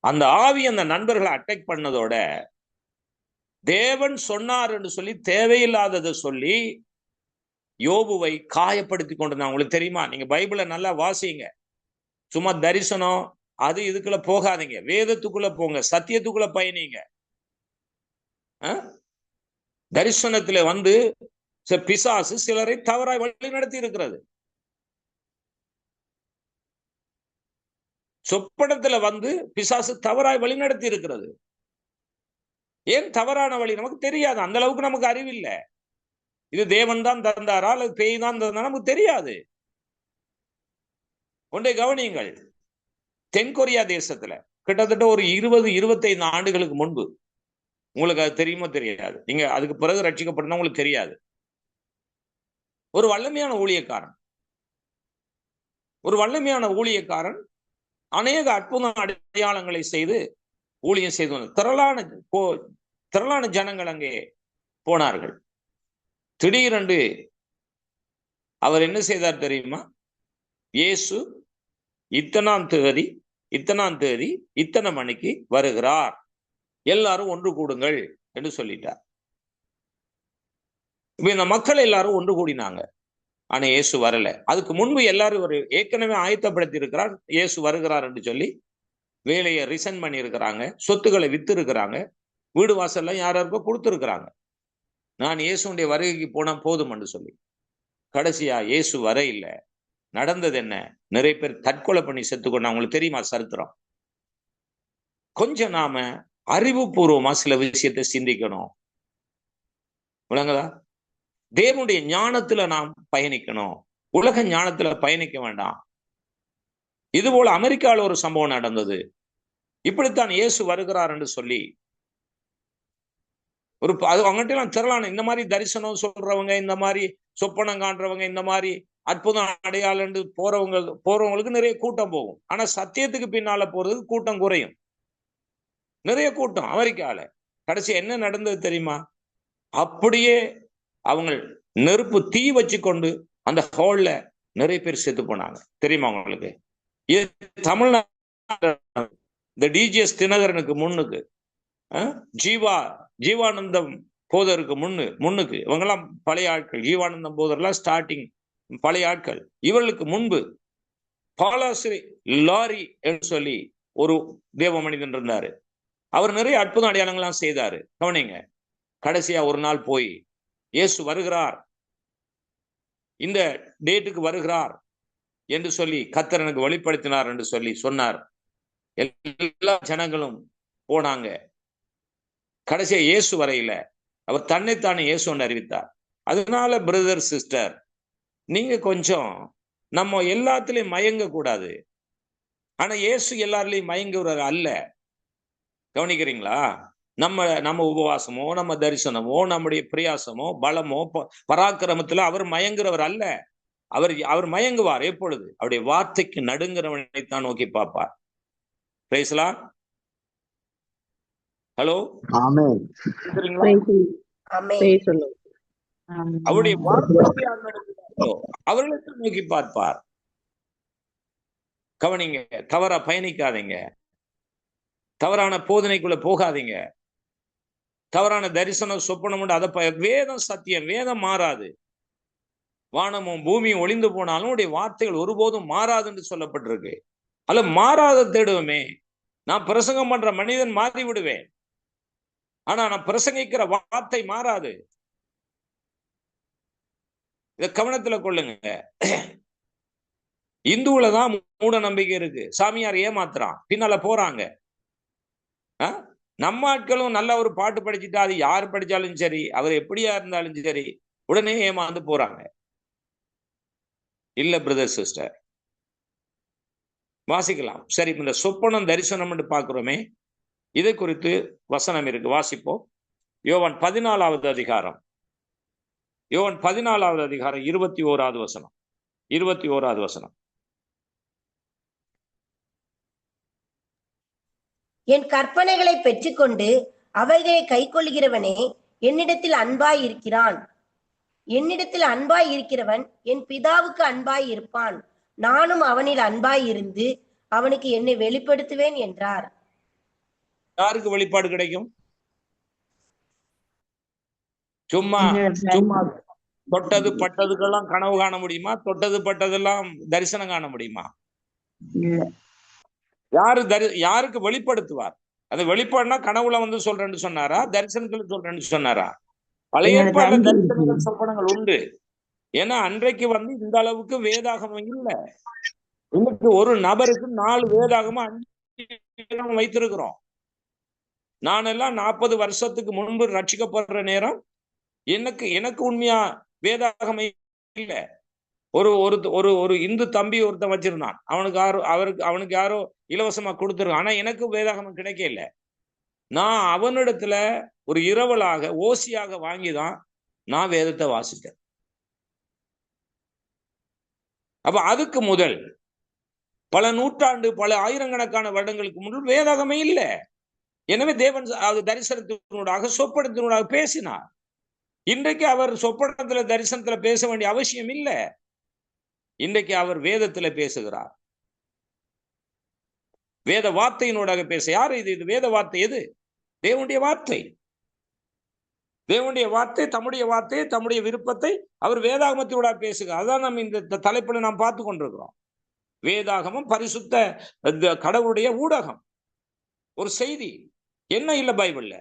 அந்த ஆவி அந்த நண்பர்களை அட்டாக் பண்ணதோட தேவன் சொன்னார் என்று சொல்லி தேவையில்லாததை சொல்லி யோபுவை காயப்படுத்தி கொண்டு. உங்களுக்கு தெரியுமா? நீங்க பைபிளை நல்லா வாசிங்க. சும்மா தரிசனம் அது இதுக்குள்ள போகாதீங்க, வேதத்துக்குள்ள போங்க, சத்தியத்துக்குள்ள பயணிங்க. தரிசனத்துல வந்து பிசாசு சிலரை தவறாய் வழி நடத்தி இருக்கிறது. சொப்பனத்துல வந்து பிசாசு தவறாய் வழி நடத்தி இருக்கிறது. ஏன் தவறான வழி நமக்கு தெரியாது, அந்த அளவுக்கு நமக்கு அறிவில்லை. இது தேவன் தான் தந்தாரா அல்லது பேய் தான் தந்தாரா நமக்கு தெரியாது. ஒன்றை கவனியுங்கள். தென்கொரியா தேசத்துல கிட்டத்தட்ட ஒரு 20-25 ஆண்டுகளுக்கு முன்பு, உங்களுக்கு அது தெரியுமோ தெரியாது, நீங்க அதுக்கு பிறகு ரட்சிக்கப்பட்டா உங்களுக்கு தெரியாது, ஒரு வல்லமையான ஊழியக்காரன் அநேக அற்புத அடையாளங்களை செய்து ஊழியம் செய்து வந்தார். திரளான ஜனங்கள் அங்கே போனார்கள். திடீரென்று அவர் என்ன செய்தார் தெரியுமா? இயேசு இத்தனாம் தேதி இத்தனை மணிக்கு வருகிறார், எல்லாரும் ஒன்று கூடுங்கள் என்று சொல்லிட்டார். இப்ப இந்த மக்கள் எல்லாரும் ஒன்று கூடினாங்க. ஆனா இயேசு வரல. அதுக்கு முன்பு எல்லாரும் ஒரு ஏற்கனவே ஆயத்தப்படுத்தி இருக்கிறார், இயேசு வருகிறார் என்று சொல்லி வேலையை ரிசைன் பண்ணி இருக்கிறாங்க, சொத்துக்களை வித்து இருக்கிறாங்க, வீடு வாசல்லாம் யாருக்கோ கொடுத்துருக்கிறாங்க. நான் இயேசுடைய வருகைக்கு போனா போதும் என்று சொல்லி. கடைசியா இயேசு வர இல்லை. நடந்தது என்ன? நிறைய பேர் தற்கொலை பண்ணி செத்துக்கொண்டு. உங்களுக்கு தெரியுமா சரித்திரம்? கொஞ்சம் நாம அறிவுபூர்வமா சில விஷயத்தை சிந்திக்கணும். விளங்குதா? தேவனுடைய ஞானத்துல நாம் பயணிக்கணும், உலக ஞானத்துல பயணிக்க வேண்டாம். இது போல அமெரிக்காவில் ஒரு சம்பவம் நடந்தது. இப்படித்தான் இயேசு வருகிறார் என்று சொல்லி அது அவங்கள்ட்ட திரளான இந்த மாதிரி தரிசனம் சொல்றவங்க, இந்த மாதிரி சொப்பனம் காண்றவங்க, இந்த மாதிரி அற்புதம் அடையாளம் போறவங்களுக்கு நிறைய கூட்டம் போகும். ஆனா சத்தியத்துக்கு பின்னால போறதுக்கு கூட்டம் குறையும். நிறைய கூட்டம் அமெரிக்கால. கடைசி என்ன நடந்தது தெரியுமா? அப்படியே அவங்க நெருப்பு தீ வச்சு கொண்டு அந்த ஹால்ல நிறைய பேர் செத்து போனாங்க. தெரியுமா உங்களுக்கு? தமிழ்நாடு இந்த டிஜிஎஸ் தினகரனுக்கு முன்னுக்கு ஜீவானந்தம் போதருக்கு முன்னுக்கு இவங்கெல்லாம் பழைய ஆட்கள். ஜீவானந்தம் போதர்லாம் ஸ்டார்டிங் பழைய ஆட்கள். இவர்களுக்கு முன்பு பாலாசிரி லாரி என்று சொல்லி ஒரு தேவ மனிதன் இருந்தாரு. அவர் நிறைய அற்புதம் அடையாளங்கள்லாம் செய்தாரு. கவனிங்க, கடைசியா ஒரு நாள் போய் இயேசு வருகிறார், இந்த டேட்டுக்கு வருகிறார் என்று சொல்லி கர்த்தர் எனக்கு வெளிப்படுத்தினார் என்று சொல்லி சொன்னார். எல்லா ஜனங்களும் போனாங்க. கடைசியா இயேசு வரையில அவர் தன்னைத்தானே இயேசுன்னு அறிவித்தார். அதனால பிரதர் சிஸ்டர், நீங்க கொஞ்சம் நம்ம எல்லாத்துலயும் மயங்க கூடாது. ஆனா இயேசு எல்லாருலயும் மயங்குறவர் அல்ல. கவனிக்கிறீங்களா? நம்ம உபவாசமோ, நம்ம தரிசனமோ, நம்முடைய பிரயாசமோ, பலமோ, பராக்கிரமத்துல அவர் மயங்குறவர் அல்ல. அவர் மயங்குவார் எப்பொழுது? அவருடைய வார்த்தைக்கு நடுங்கிறவனைத்தான் நோக்கி பார்ப்பார். பிரைஸ்லா. ஹலோ, ஆமென். அவருடைய வார்த்தைக்கு அவர்களுக்கு நோக்கி பார்ப்பார். கவனிங்க, தவறா பயணிக்காதீங்க, தவறான போதனைக்குள்ள போகாதீங்க, தவறான தரிசனம் சொப்பனம் உண்டு. அதை வேதம் சத்தியம், வேதம் மாறாது. வானமும் பூமியும் ஒளிந்து போனாலும் உடைய வார்த்தைகள் ஒருபோதும் மாறாது என்று சொல்லப்பட்டிருக்கு. அல்ல மாறாத தேடுவோமே. நான் பிரசங்கம் பண்ற மனிதன் மாறி விடுவேன், ஆனா நான் பிரசங்கிக்கிற வார்த்தை மாறாது. இத கவனத்துல கொள்ளுங்க. இந்துவுல தான் மூட நம்பிக்கை இருக்கு. சாமியார் ஏமாத்துறான், பின்னால போறாங்க. நம்ம ஆட்களும் நல்ல ஒரு பாட்டு படிச்சுட்டா, அது யார் படிச்சாலும் சரி, அவர் எப்படியா இருந்தாலும் சரி, உடனே ஏமாந்து போறாங்க. இல்ல பிரதர் சிஸ்டர், வாசிக்கலாம். சரி, இந்த சொப்பனம் தரிசனம் பார்க்கிறோமே, இதை குறித்து வசனம் இருக்கு, வாசிப்போம். யோவான் 14வது அதிகாரம், யோவான் 14வது அதிகாரம் 21வது வசனம். 21வது வசனம். என் கற்பனைகளை பெற்றுக்கொண்டு அவைகளை கைக்கொள்கிறவனே என்னிடத்தில் அன்பாய் இருக்கிறான். என்னிடத்தில் அன்பாய் இருக்கிறவன் என் பிதாவுக்கு அன்பாய் இருப்பான். நானும் அவனில் அன்பாய் இருந்து அவனுக்கு என்னை வெளிப்படுத்துவேன் என்றார். யாருக்கு வெளிப்பாடு கிடைக்கும்? சும்மா சும்மா தொட்டது பட்டதுக்கெல்லாம் கனவு காண முடியுமா? தொட்டது பட்டதெல்லாம் தரிசனம் காண முடியுமா? யாருக்கு வெளிப்படுத்துவார்? அது வெளிப்பாடுனா கனவுல வந்து சொல்றேன்னு சொன்னாரா, தரிசனத்துல சொல்றேன்னு சொன்னாரா? பழைய ஏற்பாடுல தரிசனங்கள் சொப்பனங்கள் உண்டு. ஏன்னா அன்றைக்கு வந்து இந்த அளவுக்கு வேதாகமம் இல்லை. இன்னைக்கு ஒரு நபருக்கு 4 வேதாகமம் 5 வைத்திருக்கிறோம். நானெல்லாம் 40 வருஷத்துக்கு முன்பு ரட்சிக்கப்படுற நேரம் எனக்கு உண்மையா வேதாகமம் இல்ல. ஒரு இந்து தம்பி ஒருத்தன் வச்சிருந்தான். அவனுக்கு யாரோ இலவசமா கொடுத்துருக்கான். ஆனா எனக்கு வேதாகமம் கிடைக்க இல்லை. நான் அவனிடத்துல ஒரு இரவலாக ஓசியாக வாங்கிதான் நான் வேதத்தை வாசித்தேன். அப்ப அதுக்கு முதல் பல நூற்றாண்டு, பல ஆயிரக்கணக்கான வருடங்களுக்கு முன்பு வேதாகமே இல்லை. எனவே தேவன் அது தரிசனத்தினூடாக சொப்பனத்தினூடாக பேசினார். இன்றைக்கு அவர் சொப்பனத்துல தரிசனத்துல பேச வேண்டிய அவசியம் இல்லை. இன்றைக்கு அவர் வேதத்துல பேசுகிறார். வேத வார்த்தையினூடாக பேச. யாரு இது வேத வார்த்தை? எது? தேவனுடைய வார்த்தை. தேவனுடைய வார்த்தை, தம்முடைய வார்த்தையை, தம்முடைய விருப்பத்தை அவர் வேதாகமத்தினூடாக பேசுகிறார். அதான் நம்ம இந்த தலைப்புல நாம் பார்த்து கொண்டிருக்கிறோம். வேதாகமம் பரிசுத்த கடவுளுடைய ஊடகம். ஒரு செய்தி என்ன இல்ல பைபிள்ல?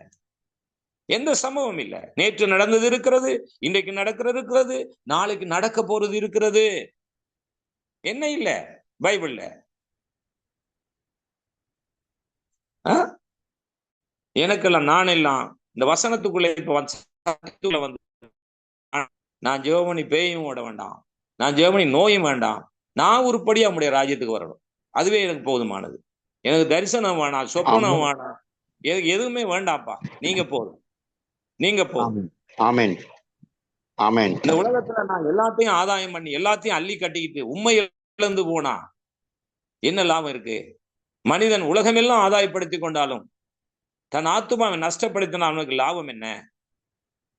எந்த சம்பவம் இல்ல. நேற்று நடந்தது இருக்கிறது, இன்றைக்கு நடக்கிறது இருக்கிறது, நாளைக்கு நடக்க போறது இருக்கிறது. என்ன இல்ல பைபிள்ல? எனக்கெல்லாம் நானெல்லாம் இந்த வசனத்துக்குள்ள இப்ப வந்து நான் ஜெபமணி பேயும் ஓட வேண்டாம், நான் ஜெபமணி நோயும் வேண்டாம், நான் உருப்படியா நம்முடைய ராஜ்யத்துக்கு வரணும். அதுவே எனக்கு போதுமானது. எனக்கு தரிசனம் வேணாம், சொப்பனம் வேணாம், எதுவுமே வேண்டாம்ப்பா. நீங்க போதும், நீங்க போதும். ஆமென், ஆமென். இந்த உலகத்துல நான் எல்லாத்தையும் ஆதாயம் பண்ணி எல்லாத்தையும் அள்ளி கட்டிக்கிட்டு உண்மை இழந்து போனா என்ன லாபம் இருக்கு? மனிதன் உலகமெல்லாம் ஆதாயப்படுத்தி கொண்டாலும் தன் ஆத்துமாவை நஷ்டப்படுத்தினா அவனுக்கு லாபம் என்ன?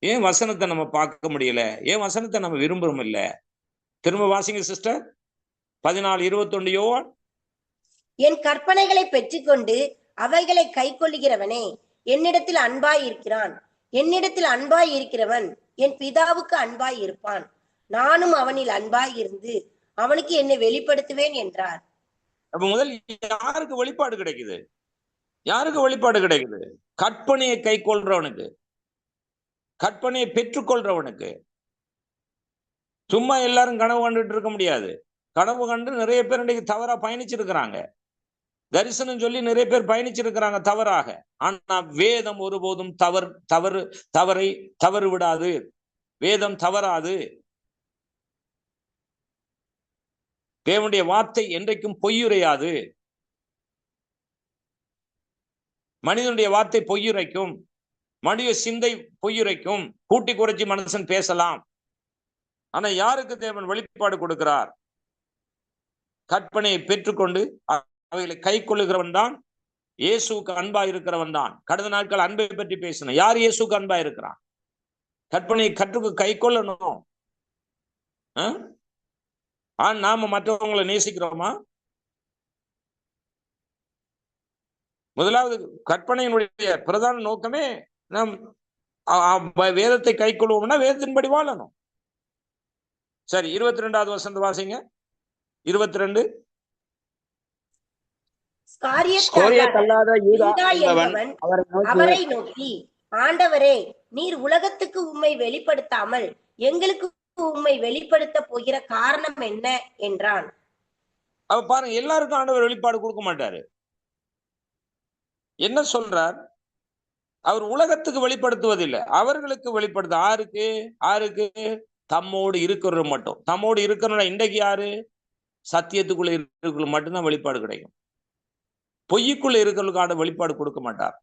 ஏன் வசனத்தை நம்ம பார்க்க முடியல? ஏன் வசனத்தை நம்ம விரும்புறோம் இல்ல? திரும்ப வாசிங்க சிஸ்டர். 14:21 யோவான். என் கற்பனைகளை பெற்றுக்கொண்டு அவைகளை கைக்கொள்ளுகிறவனே என்னிடத்தில் அன்பாய் இருக்கிறான். என்னிடத்தில் அன்பாய் இருக்கிறவன் என் பிதாவுக்கு அன்பாய் இருப்பான், நானும் அவனில் அன்பாய் இருந்து அவனுக்கு என்னை வெளிப்படுத்துவேன் என்றார். அப்ப முதல் யாருக்கு வெளிப்பாடு கிடைக்குது? யாருக்கு வெளிப்பாடு கிடைக்குது? கற்பனையை கை கொள்றவனுக்கு, கற்பனையை பெற்றுக்கொள்றவனுக்கு. சும்மா எல்லாரும் கனவு கண்டுட்டு இருக்க முடியாது. கனவு கண்டு நிறைய பேர் இன்னைக்கு தவறா பயணிச்சிருக்கிறாங்க. தரிசனம் சொல்லி நிறைய பேர் பயணிச்சிருக்கிறாங்க தவறாக. ஆனா வேதம் ஒருபோதும் தவறு விடாது. வேதம் தவறாது. தேவனுடைய வார்த்தை என்றைக்கும் பொய்யுரையாது. மனிதனுடைய வார்த்தை பொய்யுரைக்கும், மனித சிந்தை பொய்யுரைக்கும். கூட்டி குறைச்சி மனுஷன் பேசலாம். ஆனா யாருக்கு தேவன் வெளிப்பாடு கொடுக்கிறார்? கற்பனையை பெற்றுக்கொண்டு அவைகளை கை கொள்ளுகிறவன் தான் இயேசுக்கு அன்பா இருக்கிறவன் தான். கடந்த நாட்கள் அன்பை பற்றி பேசணும். யார் இயேசுக்கு அன்பா இருக்கிறான்? கற்பனையை கை கொள்ளணும். நாம மற்றவங்களை நேசிக்கிறோமா? முதலாவது கற்பனையினுடைய பிரதான நோக்கமே நம் வேதத்தை கை கொள்வோம்னா வேதத்தின்படி வாழணும். சரி, 22வது வசனம் வாசிங்க. 22. அவரை நோக்கி, ஆண்டவரே, நீர் உலகத்துக்கு உம்மை வெளிப்படுத்தாமல் எங்களுக்கு உம்மை வெளிப்படுத்த போகிற காரணம் என்ன என்றான். அவ பாருங்க, எல்லாருக்கும் ஆண்டவர் வெளிப்பாடு கொடுக்க மாட்டாரு. என்ன சொல்றார்? அவர் உலகத்துக்கு வெளிப்படுத்துவதில்லை, அவர்களுக்கு வெளிப்படுத்த. ஆருக்கு? தம்மோடு இருக்கிற மட்டும். தம்மோடு இருக்கிற இன்றைக்கு யாரு? சத்தியத்துக்குள்ள இருக்கிற மட்டும்தான் வெளிப்பாடு கிடைக்கும். பொய்யுக்குள்ள இருக்கிறவர்களுக்கு வெளிப்பாடு கொடுக்க மாட்டார்.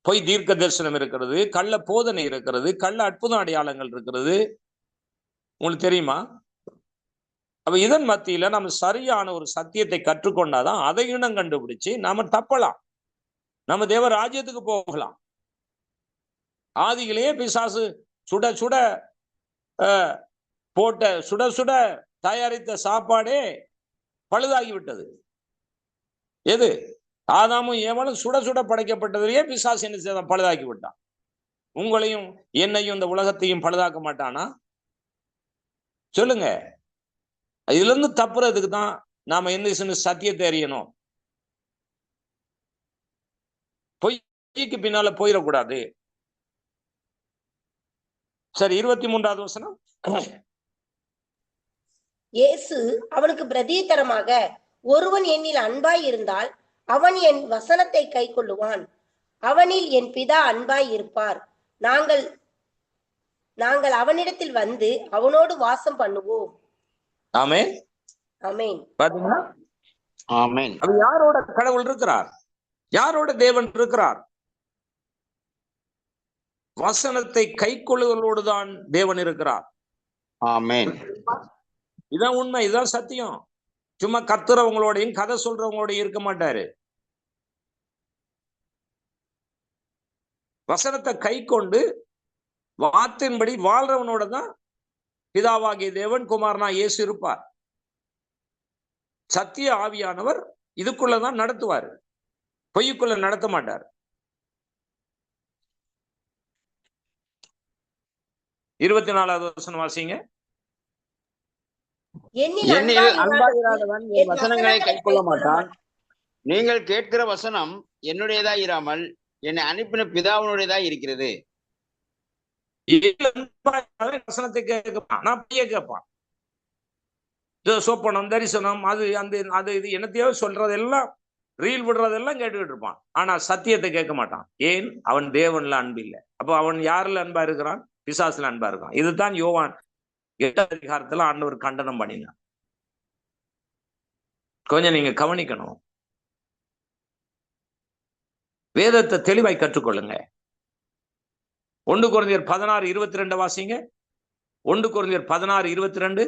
பொய் தீர்க்க தரிசனம் இருக்கிறது, கள்ள போதனை இருக்கிறது, கள்ள அற்புத அடையாளங்கள் இருக்கிறது. உங்களுக்கு தெரியுமா? அப்ப இதன் மத்தியில நம்ம சரியான ஒரு சத்தியத்தை கற்றுக்கொண்டாதான் அதை இனம் கண்டுபிடிச்சு நாம தப்பலாம், நம்ம தேவ ராஜ்யத்துக்கு போகலாம். ஆதியிலேயே பிசாசு சுட சுட போட்ட சுட சுட தயாரித்த சாப்பாடே பழுதாகி விட்டது. எது? ஆதாமும் ஏவாளும் சுட சுட படைக்கப்பட்டதிலேயே பிசாசு என்ன செய்தான்? பழுதாக்கி விட்டான். உங்களையும் என்னையும் இந்த உலகத்தையும் பழுதாக்க மாட்டானா? சொல்லுங்க. இதுல இருந்து தப்புறதுக்கு தான் நாம என்ன சத்தியத்தை அறியணும். பொய்க்கு பின்னால போயிடக்கூடாது. சரி, 23வது வசனம். இயேசு அவனுக்கு பிரதியுத்தரமாக, ஒருவன் என்னில் அன்பாய் இருந்தால் அவன் என் வசனத்தை கை கொள்ளுவான், அவனில் என் பிதா அன்பாய் இருப்பார், நாங்கள் அவனிடத்தில் வந்து அவனோடு வாசம் பண்ணுவோம். ஆமென். ஆமென். பாத்தீங்களா? ஆமென். அது யாரோட கடவுள் இருக்கிறார்? யாரோட தேவன் இருக்கிறார்? வசனத்தை கை கொள்ளுதலோடு தான் தேவன் இருக்கிறார். ஆமென். இதான் உண்மை, இதான் சத்தியம். சும்மா கத்துறவங்களோடையும் கதை சொல்றவங்களோடையும் இருக்க மாட்டாரு. வசனத்தை கை கொண்டு வார்த்தையின்படி வாழ்றவனோட தான் பிதாவாகிய தேவன் குமாரனா இயேசு இருப்பார். சத்திய ஆவியானவர் இதுக்குள்ளதான் நடத்துவார், பொய்யுக்குள்ள நடத்த மாட்டார். 24வது வசனம் வாசிங்க. என்னில் அன்பாயிராதவன் என் வசனங்களை கை கொள்ள மாட்டான். நீங்கள் கேட்கிற வசனம் என்னுடையதா இராமல் என்னை அனுப்பின பிதாவினுடையதா இருக்கிறது. வசனத்தை கேட்பான், நான் பொய்ய கேட்பான். சொப்பனம், தரிசனம், அது இது என்னத்தையோ சொல்றதெல்லாம், ரீல் விடுறதெல்லாம் கேட்டுக்கிட்டு இருப்பான். ஆனா சத்தியத்தை கேட்க மாட்டான். ஏன்? அவன் தேவன்ல அன்பு இல்லை. அப்போ அவன் யாருல அன்பா இருக்கிறான்? பிசாசுல அன்பா இருக்கான். இதுதான் யோவான் 8வது அதிகாரத்துல ஆண்டவர் கண்டனம் பண்ணினார். கொஞ்சம் நீங்க கவனிக்கணும். வேதத்தை தெளிவாய் கற்றுக்கொள்ளுங்க. 1 கொரிந்தியர் 16:22 வாசிங்க. 1 கொரிந்தியர் 16:22.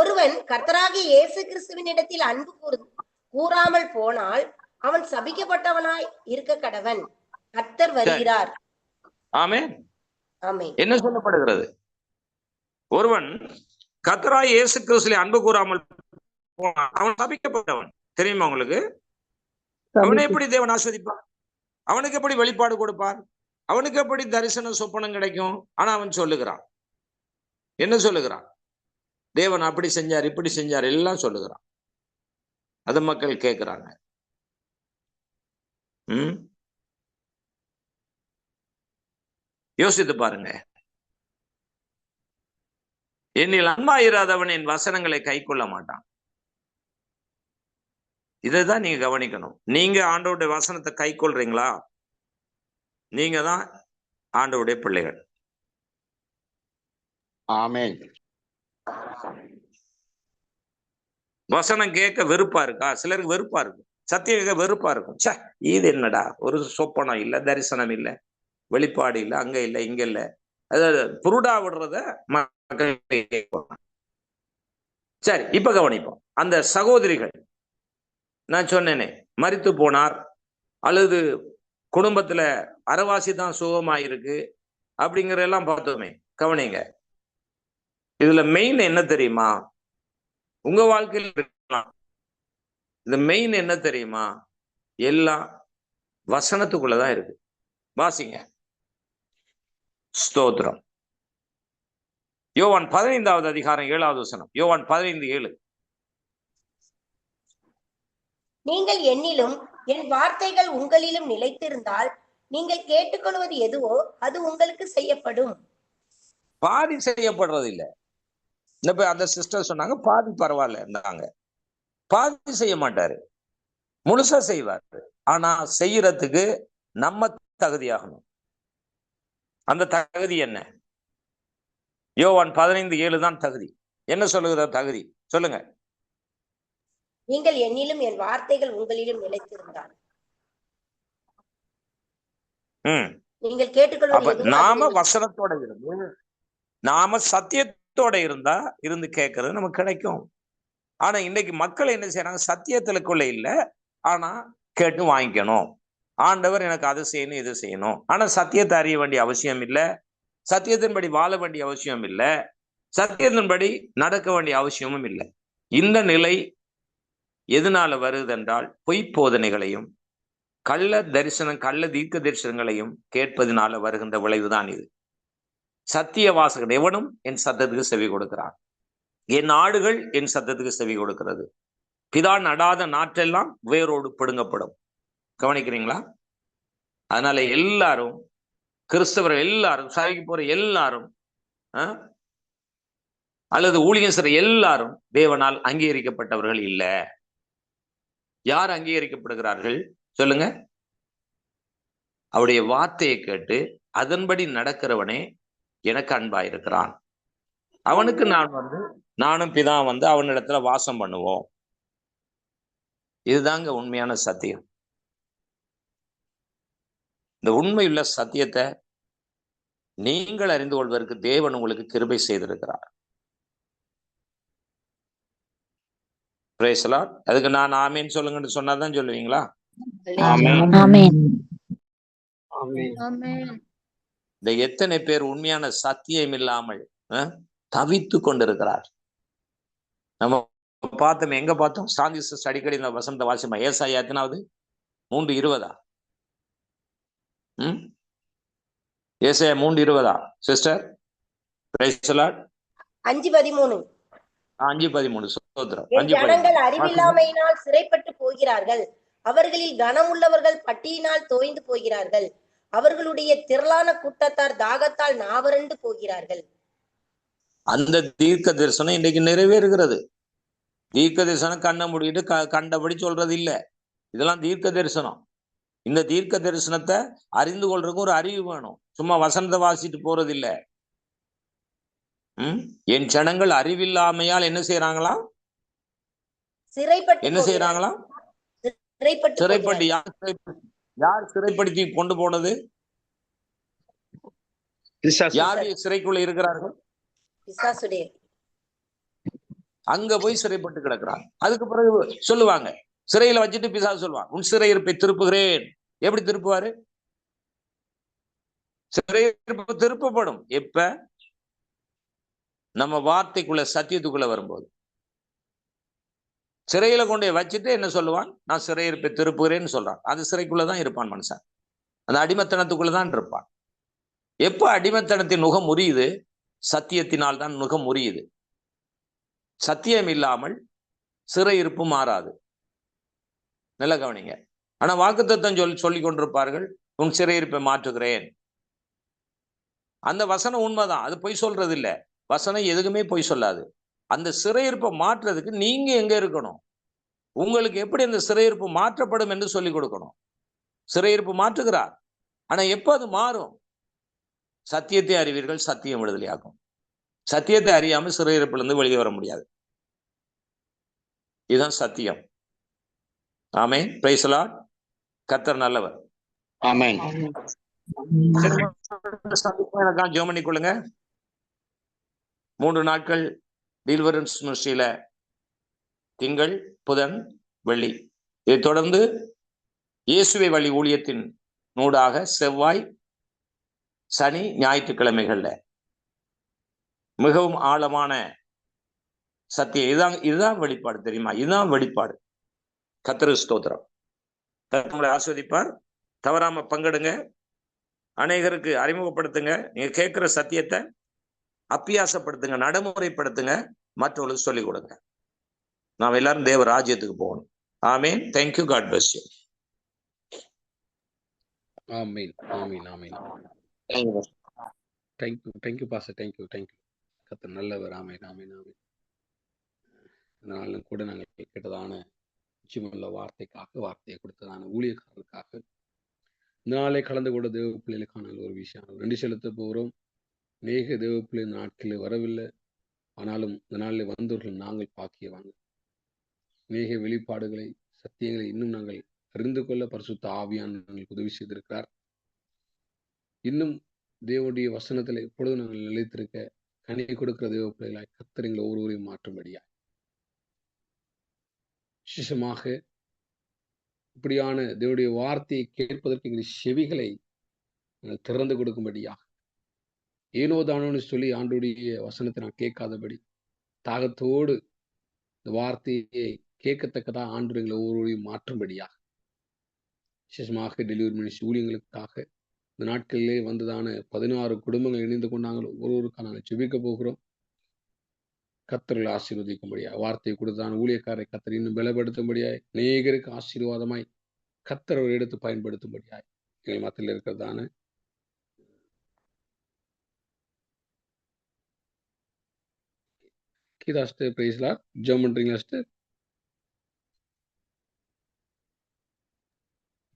ஒருவன் கர்த்தராகிய இயேசு கிறிஸ்துவின் இடத்தில் அன்பு கூறாமல் போனால் அவன் சபிக்கப்பட்டவனாய் இருக்க கடவன். கர்த்தர் வருகிறார். ஆமென். ஆமென். என்ன சொல்லப்படுகிறது? ஒருவன் கர்த்தராகிய இயேசு கிறிஸ்துவிலே அன்பு கூறாமல் போனான், அவன் சபிக்கப்பட்டவன். தெரியுமா உங்களுக்கு? அவனை எப்படி தேவன் ஆஸ்வதிப்பான்? அவனுக்கு எப்படி வெளிப்பாடு கொடுப்பார்? அவனுக்கு எப்படி தரிசனம் சொப்பனம் கிடைக்கும்? ஆனா அவன் சொல்லுகிறான். என்ன சொல்லுகிறான்? தேவன் அப்படி செஞ்சார், இப்படி செஞ்சார், எல்லாம் சொல்லுகிறான். அது மக்கள் கேட்கிறாங்க. யோசித்து பாருங்க. என்னில் அன்பாயிராதவன் என் வசனங்களை கை கொள்ள மாட்டான். இதைதான் நீங்க கவனிக்கணும். நீங்க ஆண்டவருடைய வசனத்தை கை கொள்றீங்களா? நீங்க தான் ஆண்டவருடைய பிள்ளைகள். ஆமென். வசனம் கேட்க வெறுப்பா இருக்கா? சிலருக்கு வெறுப்பா இருக்கும். சத்தியம் கேட்க வெறுப்பா இருக்கும். சே, இது என்னடா, ஒரு சொப்பனம் இல்ல, தரிசனம் இல்ல, வெளிப்பாடு இல்ல, அங்க இல்ல, இங்க இல்ல. அதாவது புருடா விடுறத மக்கள் கேட்பாங்க. சரி, இப்ப கவனிப்போம். அந்த சகோதரிகள், நான் சொன்னேனே, மரித்து போனார் அல்லது குடும்பத்துல அரைவாசி தான் சுகமாயிருக்கு அப்படிங்கிற எல்லாம் பார்த்தோமே. கவனிங்க, இதுல மெயின் என்ன தெரியுமா? உங்க வாழ்க்கையில் இருக்கலாம். இந்த மெயின் என்ன தெரியுமா? எல்லாம் வசனத்துக்குள்ளதான் இருக்கு. வாசிங்க. ஸ்தோத்திரம். யோவான் 15வது அதிகாரம் 7வது வசனம். யோவான் 15:7. நீங்கள் என்னிலும் என் வார்த்தைகள் உங்களிலும் நிலைத்திருந்தால் நீங்கள் கேட்டுக்கொள்வது எதுவோ அது உங்களுக்கு செய்யப்படும். பாதி செய்யப்படுறது இல்ல. அந்த சிஸ்டர் சொன்னாங்க பாதி பரவாயில்ல இருந்தாங்க. பாதி செய்ய மாட்டாரு, முழுசா செய்வாரு. ஆனா செய்யறதுக்கு நம்ம தகுதியாகணும். அந்த தகுதி என்ன? யோவான் 15:7 தான் தகுதி. என்ன சொல்லுகிற தகுதி? சொல்லுங்க. நீங்கள் என்னிலும் என் வார்த்தைகள் உங்களிலும் நிலைத்திருந்தால் நீங்கள் கேட்டுக்கொள்வது. நாம வசனத்தோட இருந்து, நாம சத்தியத்தோட இருந்து கேட்கறது நமக்கு கிடைக்கும். ஆனா இன்னைக்கு மக்கள் என்ன செய்யறாங்க? சத்தியத்துக்குள்ள இல்ல, ஆனா கேட்டு வாங்கிக்கணும். ஆண்டவர் எனக்கு அது செய்யணும், இது செய்யணும். ஆனா சத்தியத்தை அறிய வேண்டிய அவசியம் இல்லை, சத்தியத்தின்படி வாழ வேண்டிய அவசியம் இல்லை, சத்தியத்தின்படி நடக்க வேண்டிய அவசியமும் இல்லை. இந்த நிலை எதனால வருது என்றால், பொய் போதனைகளையும் கள்ள தீர்க்க தரிசனங்களையும் கேட்பதனால வருகின்ற விளைவுதான் இது. சத்திய வாசகன் எவனும் என் சத்தத்துக்கு செவி கொடுக்கிறான். என் ஆடுகள் என் சத்தத்துக்கு செவி கொடுக்கிறது. பிதா நடாத நாற்றெல்லாம் வேரோடு பிடுங்கப்படும். கவனிக்கிறீங்களா? அதனால எல்லாரும் கிறிஸ்தவர்கள் எல்லாரும், சபைக்கு போற எல்லாரும் அல்லது ஊழியம் செய்ற எல்லாரும் தேவனால் அங்கீகரிக்கப்பட்டவர்கள் இல்ல. யார் அங்கீகரிக்கப்படுகிறார்கள் சொல்லுங்க? அவருடைய வார்த்தையை கேட்டு அதன்படி நடக்கிறவனே எனக்கு அன்பாயிருக்கிறான். அவனுக்கு நானும் பிதா அவனிடத்துல வாசம் பண்ணுவோம். இதுதாங்க உண்மையான சத்தியம். இந்த உண்மையுள்ள சத்தியத்தை நீங்கள் அறிந்து கொள்வதற்கு தேவன் உங்களுக்கு கிருபை செய்திருக்கிறார். Price the Lord. அதுக்கு நான் ஆமேன் சொல்லுங்கன்னு சொன்னாதான் சொல்லுவீங்களா? இந்த எத்தனை பேர் உண்மையான சத்தியம் இல்லாமல் தவித்து கொண்டிருக்கிறார்? நம்ம பார்த்தோம், எங்க பார்த்தோம்? சாந்தி சிஸ்டர் அடிக்கடி இந்த வசந்த வாசிமா. ஏசாயா எத்தனாவது? 3:20. ஏசாயா 3:20 சிஸ்டர். Price the Lord. 5:13. 5:13. சோதரம். ஜனங்கள் அறிவில்லாமையினால் சிறைப்பட்டு போகிறார்கள், அவர்களில் கனமுள்ளவர்கள் பட்டியினால் தோய்ந்து போகிறார்கள், அவர்களுடைய திரளான கூட்டத்தார் தாகத்தால் நாவறண்டு போகிறார்கள். அந்த தீர்க்க தரிசனம் இன்றைக்கு நிறைவேறுகிறது. தீர்க்க தரிசனம் கண்ண மூடிட்டு கண்டபடி சொல்றது இல்ல. இதெல்லாம் தீர்க்க தரிசனம். இந்த தீர்க்க தரிசனத்தை அறிந்து கொள்றதுக்கு ஒரு அறிவு வேணும். சும்மா வசனத்தை வாசிட்டு போறது இல்ல. என் ஜனங்கள் அறிவில்லாமையால் என்ன செய்யறாங்களா? என்ன செய்யறாங்களா? சிறைப்பட்டு. யார் சிறைப்படுத்தி கொண்டு போனது? யாருடைய சிறைக்குள்ள இருக்கிறார்கள்? அங்க போய் சிறைப்பட்டு கிடக்குறாங்க. அதுக்கு பிறகு சொல்லுவாங்க, சிறையில வச்சுட்டு பிசாசு சொல்லுவான், உன் சிறையிருப்பை திருப்புகிறேன். எப்படி திருப்புவாரு? சிறையிருப்பு திருப்பப்படும் எப்ப? நம்ம வார்த்தைக்குள்ள சத்தியத்துக்குள்ள வரும்போது. சிறையில கொண்டு வச்சுட்டு என்ன சொல்லுவான்? நான் சிறையிருப்பை திருப்புகிறேன்னு சொல்றான். அது சிறைக்குள்ளதான் இருப்பான் மனுஷன். அந்த அடிமத்தனத்துக்குள்ளதான் இருப்பான். எப்ப அடிமத்தனத்தின் நுகம் முறியுது? சத்தியத்தினால் தான் நுகம் முறியுது. சத்தியம் இல்லாமல் சிறையிருப்பு மாறாது. நல்ல கவனிங்க. ஆனா வாக்குத்தத்தம் சொல்லிக் கொண்டிருப்பார்கள், உன் சிறையிருப்பை மாற்றுகிறேன். அந்த வசனம் உண்மைதான், அது பொய் சொல்றது இல்ல. வசனம் எதுக்குமே பொய் சொல்லாது. அந்த சிறையிருப்பை மாற்றுறதுக்கு நீங்க எங்க இருக்கணும்? உங்களுக்கு எப்படி அந்த சிறையிருப்பு மாற்றப்படும் என்று சொல்லிக் கொடுக்கணும். சிறையிருப்பு மாற்றுகிறார். ஆனா எப்ப அது மாறும்? சத்தியத்தை அறிவீர்கள், சத்தியம் விடுதலையாகும். சத்தியத்தை அறியாமல் சிறையிருப்பிலிருந்து வெளியே வர முடியாது. இதுதான் சத்தியம். ஆமென். Praise the lord. கர்த்தர் நல்லவர். ஆமென். ஜெபம் பண்ணிக் கொள்ளுங்க. 3 நாட்கள் டெலிவரன்ஸ் மினிஸ்ட்ரியில திங்கள், புதன், வெள்ளி. இதை தொடர்ந்து இயேசுவை வழி ஊழியத்தின் நூடாக செவ்வாய், சனி, ஞாயிற்றுக்கிழமைகள்ல மிகவும் ஆழமான சத்தியம். இதுதான் வெளிப்பாடு. தெரியுமா? இதுதான் வெளிப்பாடு. கர்த்தருக்கு ஸ்தோத்திரம். கர்த்தரை ஆசீர்வதிப்பார். தவறாம பங்கெடுங்க. அநேகருக்கு அறிமுகப்படுத்துங்க. நீங்க கேட்கிற சத்தியத்தை அப்பியாசப்படுத்துங்க, நடைமுறைப்படுத்துங்க, மற்றவர்களுக்கு சொல்லிக் கொடுங்க. நாம் எல்லாரும் தேவ ராஜ்யத்துக்கு போகணும். ஆமேன். தேங்க்யூ. God bless you. ஆமீன், ஆமீன், ஆமீன். Thank you pastor. தேங்க்யூ. கர்த்தர் நல்லவர். ஆமீன், ஆமீன், ஆமீன். அதனாலும் கூட நாங்கள் கேட்டதான நிச்சயமுள்ள வார்த்தையை கொடுத்ததான ஊழியக்காரருக்காக இந்த நாளை கலந்து கொண்ட தேவ பிள்ளைகளுக்கான ஒரு விஷயம் நன்றி செலுத்த போகிறோம். அநேக தேவ பிள்ளை நாட்களில் வரவில்லை, ஆனாலும் இந்த நாளில் வந்தவர்கள் நாங்கள் பாக்கியவாங்க. அநேக வெளிப்பாடுகளை, சத்தியங்களை இன்னும் நாங்கள் அறிந்து கொள்ள பரிசுத்த ஆவியானவர் உதவி செய்திருக்கிறார். இன்னும் தேவனுடைய வசனத்தில் எப்பொழுதும் நாங்கள் நிலைத்திருக்க கனி கொடுக்கிற தேவ பிள்ளைகளாய் கர்த்தர் எங்களை ஒருவரையும் மாற்றும்படியா விசேஷமாக இப்படியான தேவனுடைய வார்த்தையை கேட்பதற்கு எங்கள் செவிகளை திறந்து கொடுக்கும்படியாக ஏனோ தானோன்னு சொல்லி ஆண்டோடைய வசனத்தை நான் கேட்காதபடி தாகத்தோடு இந்த வார்த்தையை கேட்கத்தக்கதான் ஆண்டு எங்களை ஒவ்வொருவரையும் மாற்றும்படியாக விசேஷமாக டெலிவரி மினிஸ்ட்ரி ஊழியங்களுக்காக இந்த நாட்களிலே வந்ததான 16 குடும்பங்கள் இணைந்து கொண்டாங்க. ஒருவருக்காக நாங்கள் ஜெபிக்க போகிறோம். கர்த்தர்களை ஆசீர்வதிக்கும்படியாக வார்த்தையை கொடுத்தான ஊழியக்காரை கர்த்தர் இன்னும் பலப்படுத்தும்படியாய் அநேகருக்கு ஆசீர்வாதமாய் கர்த்தர் அவர் எடுத்து பயன்படுத்தும்படியாய் எங்கள் மத்தியில் இருக்கிறதான கீதாஸ்டர் பிரைஸ்லா ஜெபம் பண்றீங்களா சிஸ்டர்?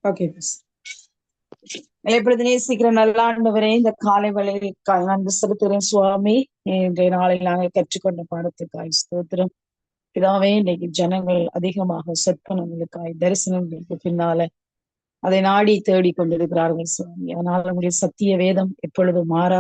Okay bus. இப்பொழுது நேசிக்கிற நல்ல ஆண்டவரே, இந்த காலை வேளையிற்காக நன்றி செலுத்துகிறேன் சுவாமி. இன்றைய நாளில் நாங்கள் கற்றுக்கொண்ட பாடத்துக்காய் ஸ்தோத்திரம். பிதாவே, இன்றைக்கு ஜனங்கள் அதிகமாக சொற்பனங்களுக்காய் தரிசனங்களுக்கு பின்னால அதை நாடி தேடி கொண்டிருக்கிறார்கள் சுவாமி. ஆனால் நம்முடைய சத்திய வேதம் எப்பொழுதும் மாறா